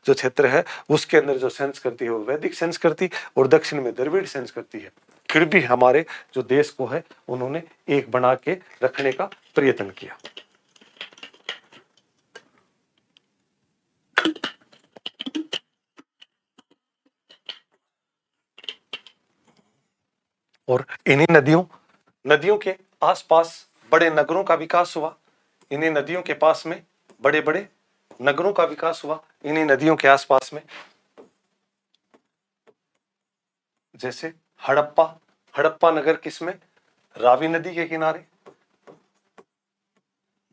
जो क्षेत्र है उसके अंदर जो संस्कृति है वो वैदिक संस्कृति और दक्षिण में द्रविड़ संस्कृति है, फिर भी हमारे जो देश को है उन्होंने एक बना के रखने का प्रयत्न किया। और इन्हीं नदियों के आसपास बड़े नगरों का विकास हुआ। इन्हीं नदियों के पास में बड़े बड़े नगरों का विकास हुआ, इन्हीं नदियों के आसपास में। जैसे हड़प्पा, हड़प्पा नगर किसमें? रावी नदी के किनारे।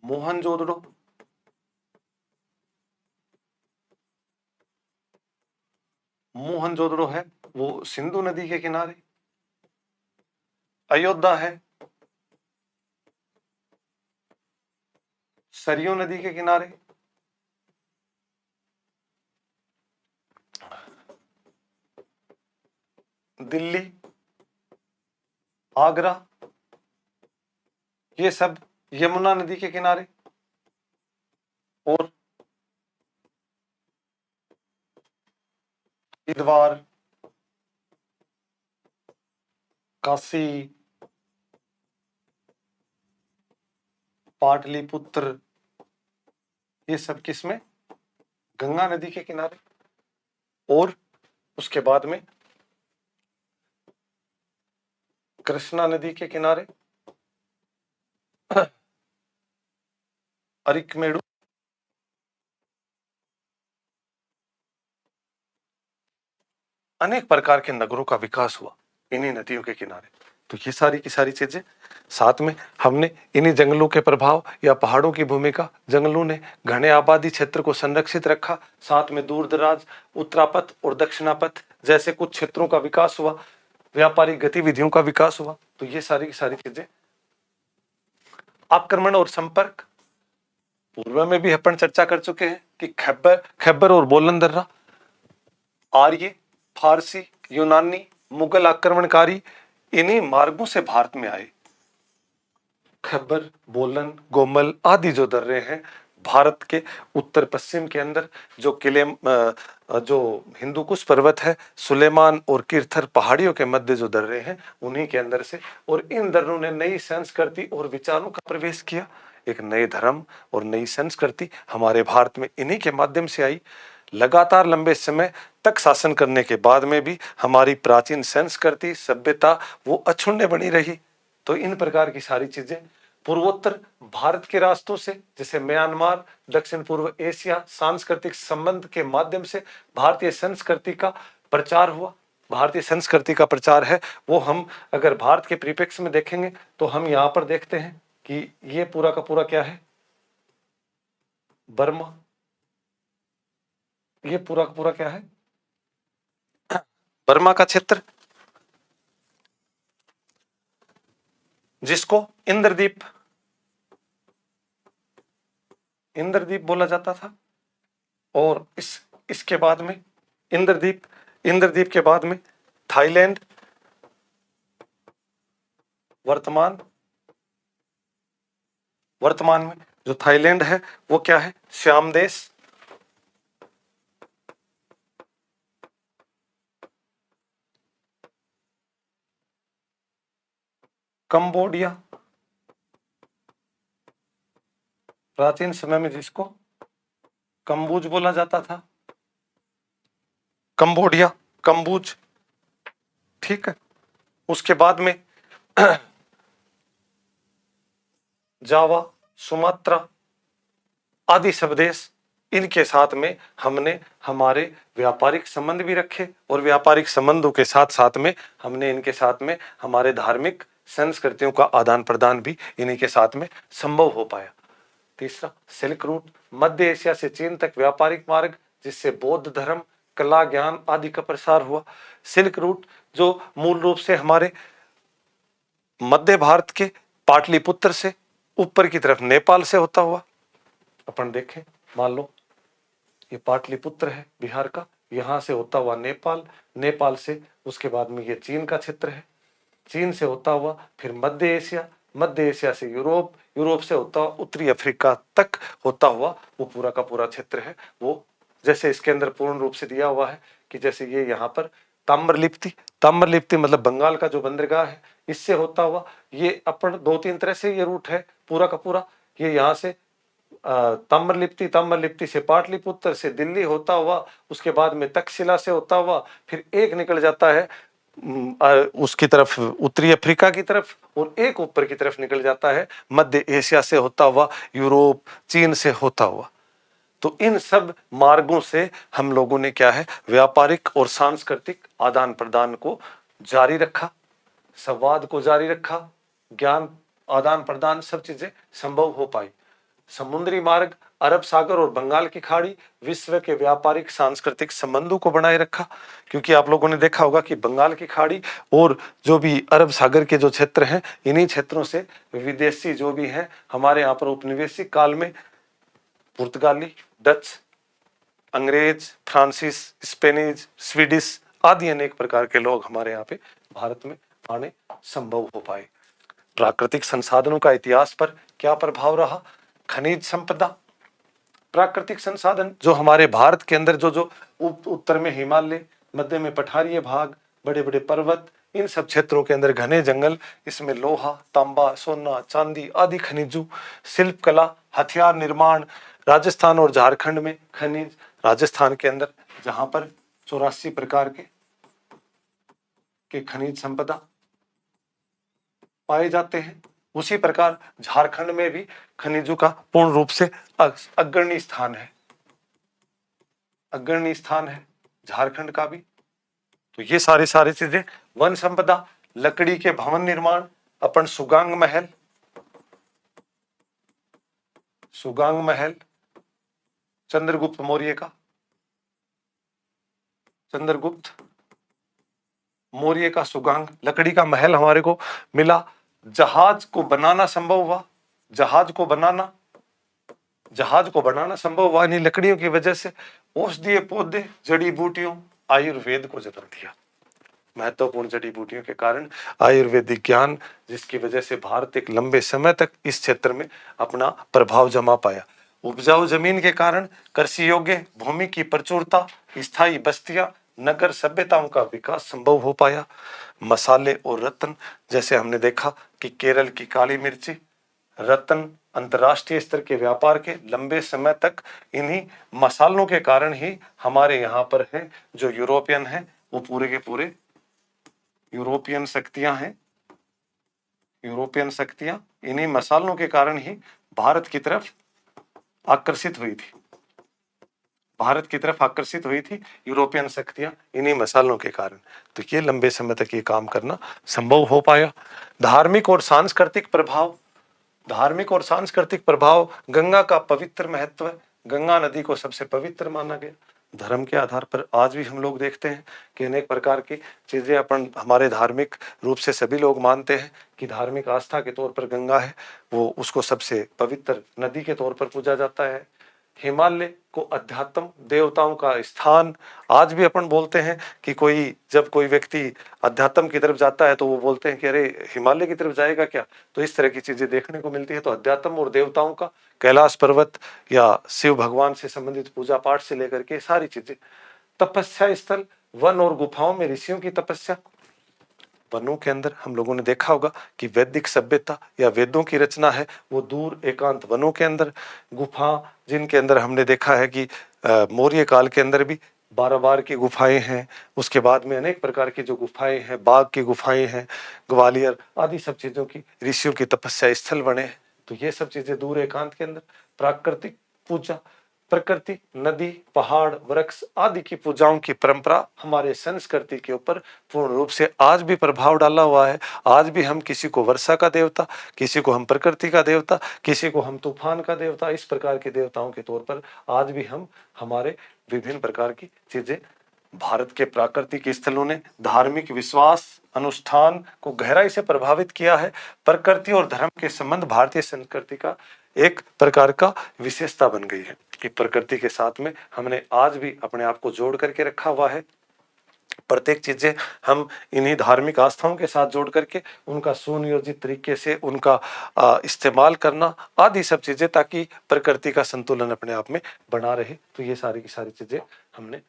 मोहनजोदड़ो, मोहनजोदड़ो है वो सिंधु नदी के किनारे। अयोध्या है सरयू नदी के किनारे। दिल्ली, आगरा, ये सब यमुना नदी के किनारे। और हरिद्वार, काशी, पाटलिपुत्र, ये सब किसमें? गंगा नदी के किनारे। और उसके बाद में कृष्णा नदी के किनारे अरिकमेड़ू, अनेक प्रकार के नगरों का विकास हुआ इन्हीं नदियों के किनारे। तो ये सारी की सारी चीजें, साथ में हमने इन्हीं जंगलों के प्रभाव या पहाड़ों की भूमिका, जंगलों ने घने आबादी क्षेत्र को संरक्षित रखा, साथ में दूर दराज उत्तरापथ और दक्षिणापथ जैसे कुछ क्षेत्रों का विकास हुआ, व्यापारिक गतिविधियों का विकास हुआ। तो ये सारी की सारी चीजें। आक्रमण और संपर्क, पूर्व में भी अपन चर्चा कर चुके हैं कि खैबर और बोलन दर्रा, आर्य, फारसी, यूनानी, मुगल आक्रमणकारी इन्हीं मार्गों से भारत में आए। खैबर, बोलन, गोमल आदि जो दर्रे हैं भारत के उत्तर पश्चिम के अंदर, जो किले, जो हिंदू कुश पर्वत है, सुलेमान और किरथर पहाड़ियों के मध्य जो दर्रे हैं उन्हीं के अंदर से। और इन दर्रों ने नई संस्कृति और विचारों का प्रवेश किया, एक नए धर्म और नई संस्कृति हमारे भारत में इन्हीं के माध्यम से आई। लगातार लंबे समय तक शासन करने के बाद में भी हमारी प्राचीन संस्कृति सभ्यता वो अक्षुण्ण बनी रही। तो इन प्रकार की सारी चीजें पूर्वोत्तर भारत के रास्तों से, जैसे म्यांमार, दक्षिण पूर्व एशिया, सांस्कृतिक संबंध के माध्यम से भारतीय संस्कृति का प्रचार हुआ। भारतीय संस्कृति का प्रचार है वो हम अगर भारत के परिप्रेक्ष्य में देखेंगे तो हम यहाँ पर देखते हैं कि ये पूरा का पूरा क्या है? बर्मा। ये पूरा का पूरा क्या है? बर्मा का क्षेत्र, जिसको इंद्रदीप इंद्रदीप बोला जाता था। और इसके बाद में इंद्रदीप के बाद में थाईलैंड, वर्तमान में जो थाईलैंड है वो क्या है? श्याम देश। कंबोडिया, प्राचीन समय में जिसको कंबुज बोला जाता था, कंबोडिया, कंबुज, ठीक है। उसके बाद में जावा, सुमात्रा आदि सब देश, इनके साथ में हमने हमारे व्यापारिक संबंध भी रखे और व्यापारिक संबंधों के साथ साथ में हमने इनके साथ में हमारे धार्मिक संस्कृतियों का आदान प्रदान भी इन्हीं के साथ में संभव हो पाया। तीसरा, सिल्क रूट, मध्य एशिया से चीन तक व्यापारिक मार्ग, जिससे बौद्ध धर्म, कला, ज्ञान आदि का प्रसार हुआ। सिल्क रूट जो मूल रूप से हमारे मध्य भारत के पाटलिपुत्र से ऊपर की तरफ नेपाल से होता हुआ, अपन देखें, मान लो ये पाटलिपुत्र है बिहार का, यहां से होता हुआ नेपाल, नेपाल से उसके बाद में ये चीन का क्षेत्र है, चीन से होता हुआ फिर मध्य एशिया, मध्य एशिया से यूरोप, यूरोप से होता हुआ उत्तरी अफ्रीका तक होता हुआ वो पूरा का पूरा क्षेत्र है। वो जैसे इसके अंदर पूर्ण रूप से दिया हुआ है कि जैसे ये यहाँ पर ताम्रलिप्ति मतलब बंगाल का जो बंदरगाह है, इससे होता हुआ ये अपन दो तीन तरह से ये रूट है पूरा का पूरा। ये यहाँ से ताम्रलिप्ति से पाटलिपुत्र से दिल्ली होता हुआ, उसके बाद में तक्षशिला से होता हुआ फिर एक निकल जाता है उसकी तरफ उत्तरी अफ्रीका की तरफ, और एक ऊपर की तरफ निकल जाता है मध्य एशिया से होता हुआ, यूरोप, चीन से होता हुआ। तो इन सब मार्गों से हम लोगों ने क्या है, व्यापारिक और सांस्कृतिक आदान प्रदान को जारी रखा, संवाद को जारी रखा, ज्ञान आदान प्रदान, सब चीजें संभव हो पाई। समुद्री मार्ग, अरब सागर और बंगाल की खाड़ी विश्व के व्यापारिक सांस्कृतिक संबंधों को बनाए रखा, क्योंकि आप लोगों ने देखा होगा कि बंगाल की खाड़ी और जो भी अरब सागर के जो क्षेत्र हैं, इन्हीं क्षेत्रों से विदेशी जो भी हैं हमारे यहाँ पर औपनिवेशिक काल में पुर्तगाली, डच, अंग्रेज, फ्रांसीस, स्पेनिश, स्वीडिश आदि अनेक प्रकार के लोग हमारे यहाँ पे भारत में आने संभव हो पाए। प्राकृतिक संसाधनों का इतिहास पर क्या प्रभाव रहा? खनिज संपदा, प्राकृतिक संसाधन जो हमारे भारत के अंदर जो जो उत्तर में हिमालय, मध्य में पठारीय भाग, बड़े बड़े पर्वत, इन सब क्षेत्रों के अंदर घने जंगल, इसमें लोहा, तांबा, सोना, चांदी आदि खनिजों, शिल्प कला, हथियार निर्माण, राजस्थान और झारखंड में खनिज, राजस्थान के अंदर जहां पर 84 प्रकार के खनिज संपदा पाए जाते हैं, उसी प्रकार झारखंड में भी खनिजों का पूर्ण रूप से अग्रणी स्थान है, अग्रणी स्थान है झारखंड का भी। तो ये सारी चीजें, वन संपदा, लकड़ी के भवन निर्माण, अपन सुगांग महल, सुगांग महल चंद्रगुप्त मौर्य का, चंद्रगुप्त मौर्य का सुगांग लकड़ी का महल हमारे को मिला। जहाज को बनाना संभव हुआ, जहाज को बनाना संभव हुआ इन्हीं लकड़ियों की वजह से। औषधीय पौधे, जड़ी बूटियों, आयुर्वेद को जन्म दिया। महत्वपूर्ण जड़ी बूटियों के कारण आयुर्वेदिक ज्ञान, जिसकी वजह से भारत एक लंबे समय तक इस क्षेत्र में अपना प्रभाव जमा पाया। उपजाऊ जमीन के कारण कृषि योग्य भूमि की प्रचुरता, स्थायी बस्तियां, नगर सभ्यताओं का विकास संभव हो पाया। मसाले और रत्न, जैसे हमने देखा कि केरल की काली मिर्ची, रत्न अंतर्राष्ट्रीय स्तर के व्यापार के लंबे समय तक इन्हीं मसालों के कारण ही हमारे यहाँ पर है। जो यूरोपियन है वो पूरे के पूरे यूरोपियन शक्तियां हैं, यूरोपियन शक्तियां इन्हीं मसालों के कारण ही भारत की तरफ आकर्षित हुई थी, भारत की तरफ आकर्षित हुई थी यूरोपियन शक्तियां इन्हीं मसालों के कारण। तो ये लंबे समय तक ये काम करना संभव हो पाया। धार्मिक और सांस्कृतिक प्रभाव, धार्मिक और सांस्कृतिक प्रभाव, गंगा का पवित्र महत्व, गंगा नदी को सबसे पवित्र माना गया। धर्म के आधार पर आज भी हम लोग देखते हैं कि अनेक प्रकार की चीजें अपन हमारे धार्मिक रूप से सभी लोग मानते हैं कि धार्मिक आस्था के तौर पर गंगा है, वो उसको सबसे पवित्र नदी के तौर पर पूजा जाता है। हिमालय को अध्यात्म देवताओं का स्थान, आज भी अपन बोलते हैं कि जब कोई व्यक्ति अध्यात्म की तरफ जाता है तो वो बोलते हैं कि अरे हिमालय की तरफ जाएगा क्या। तो इस तरह की चीजें देखने को मिलती है। तो अध्यात्म और देवताओं का, कैलाश पर्वत या शिव भगवान से संबंधित पूजा पाठ से लेकर के सारी चीजें। तपस्या स्थल, वन और गुफाओं में ऋषियों की तपस्या। वनों के अंदर हम लोगों ने देखा होगा कि वैदिक सभ्यता या वेदों की रचना है वो दूर एकांत वनों के अंदर। गुफा, जिनके अंदर हमने देखा है कि मौर्य काल के अंदर भी 12 की गुफाएं हैं। उसके बाद में अनेक प्रकार की जो गुफाएं हैं, बाघ की गुफाएं हैं, ग्वालियर आदि सब चीजों की ऋषियों की तपस्या स्थल बने हैं। तो ये सब चीजें दूर एकांत के अंदर। प्राकृतिक पूजा, प्रकृति, नदी, पहाड़, वृक्ष आदि की पूजाओं की परंपरा हमारे संस्कृति के ऊपर पूर्ण रूप से आज भी प्रभाव डाला हुआ है। आज भी हम किसी को वर्षा का देवता, किसी को हम प्रकृति का देवता, किसी को हम तूफान का देवता, इस प्रकार के देवताओं के तौर पर आज भी हम हमारे विभिन्न प्रकार की चीजें। भारत के प्राकृतिक स्थलों ने धार्मिक विश्वास अनुष्ठान को गहराई से प्रभावित किया है। प्रकृति और धर्म के संबंध भारतीय संस्कृति का एक प्रकार का विशेषता बन गई है कि प्रकृति के साथ में हमने आज भी अपने आप को जोड़ करके रखा हुआ है। प्रत्येक चीजें हम इन्हीं धार्मिक आस्थाओं के साथ जोड़ करके उनका सुनियोजित तरीके से उनका इस्तेमाल करना आदि सब चीजें, ताकि प्रकृति का संतुलन अपने आप में बना रहे। तो ये सारी की सारी चीजें हमने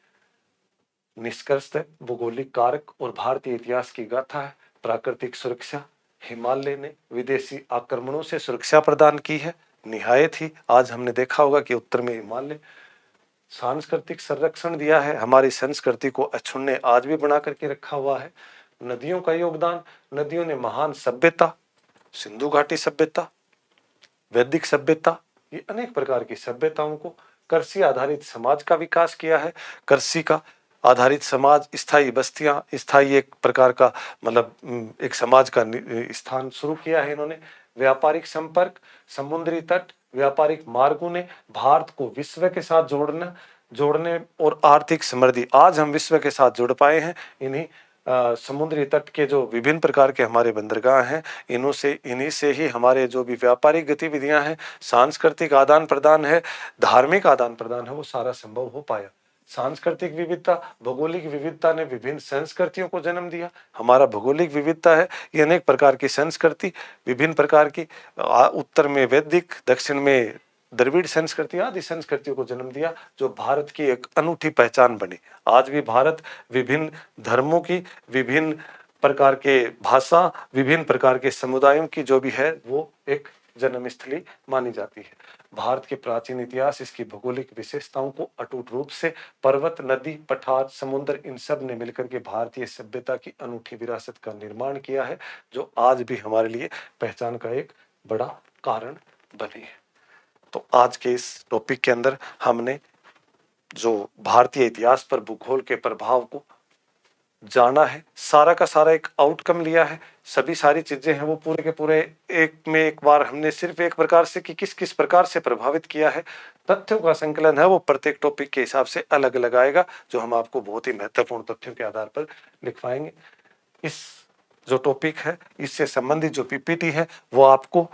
निष्कर्षतः भौगोलिक कारक और भारतीय इतिहास की गाथा है। प्राकृतिक सुरक्षा, हिमालय ने विदेशी आक्रमणों से सुरक्षा प्रदान की है, निहायत ही। आज हमने देखा होगा कि उत्तर में हिमालय सांस्कृतिक संरक्षण दिया है, हमारी संस्कृति को अक्षुण्ण आज भी बना करके रखा हुआ है। नदियों का योगदान, नदियों ने महान सभ्यता, सिंधु घाटी सभ्यता, वैदिक सभ्यता, ये अनेक प्रकार की सभ्यताओं को, कृषि आधारित समाज का विकास किया है। कृषि का आधारित समाज, स्थायी बस्तियां, स्थायी एक प्रकार का मतलब एक समाज का स्थान शुरू किया है इन्होंने। व्यापारिक संपर्क, समुद्री तट, व्यापारिक मार्गों ने भारत को विश्व के साथ जोड़ने और आर्थिक समृद्धि, आज हम विश्व के साथ जुड़ पाए हैं इन्हीं समुद्री तट के जो विभिन्न प्रकार के हमारे बंदरगाह हैं, इन्हीं से ही हमारे जो भी व्यापारिक गतिविधियां हैं, सांस्कृतिक आदान प्रदान है, धार्मिक आदान प्रदान है, वो सारा संभव हो पाया। सांस्कृतिक विविधता, भौगोलिक विविधता ने विभिन्न संस्कृतियों को जन्म दिया। हमारा भौगोलिक विविधता है, ये अनेक प्रकार की संस्कृति, विभिन्न प्रकार की, उत्तर में वैदिक, दक्षिण में द्रविड़ संस्कृति आदि संस्कृतियों को जन्म दिया, जो भारत की एक अनूठी पहचान बनी। आज भी भारत विभिन्न धर्मों की, विभिन्न प्रकार के भाषा, विभिन्न प्रकार के समुदायों की जो भी है, वो एक जन्मस्थली मानी जाती है। भारत के प्राचीन इतिहास, इसकी भौगोलिक विशेषताओं को अटूट रूप से पर्वत, नदी, पठार, समुद्र, इन सब ने मिलकर के भारतीय सभ्यता की अनूठी विरासत का निर्माण किया है, जो आज भी हमारे लिए पहचान का एक बड़ा कारण बनी है। तो आज के इस टॉपिक के अंदर हमने जो भारतीय इतिहास पर भूगोल के प्रभाव को जाना है, सारा का सारा एक आउटकम लिया है। सभी सारी चीजें हैं वो पूरे के पूरे एक बार हमने सिर्फ एक प्रकार से कि किस किस प्रकार से प्रभावित किया है। तथ्यों का संकलन है वो प्रत्येक टॉपिक के हिसाब से अलग अलग आएगा, जो हम आपको बहुत ही महत्वपूर्ण तथ्यों के आधार पर लिखवाएंगे। इस जो टॉपिक है, इससे संबंधित जो पीपीटी है, वो आपको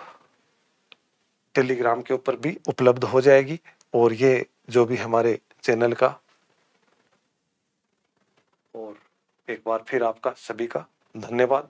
टेलीग्राम के ऊपर भी उपलब्ध हो जाएगी। और ये जो भी हमारे चैनल का, और एक बार फिर आपका सभी का धन्यवाद।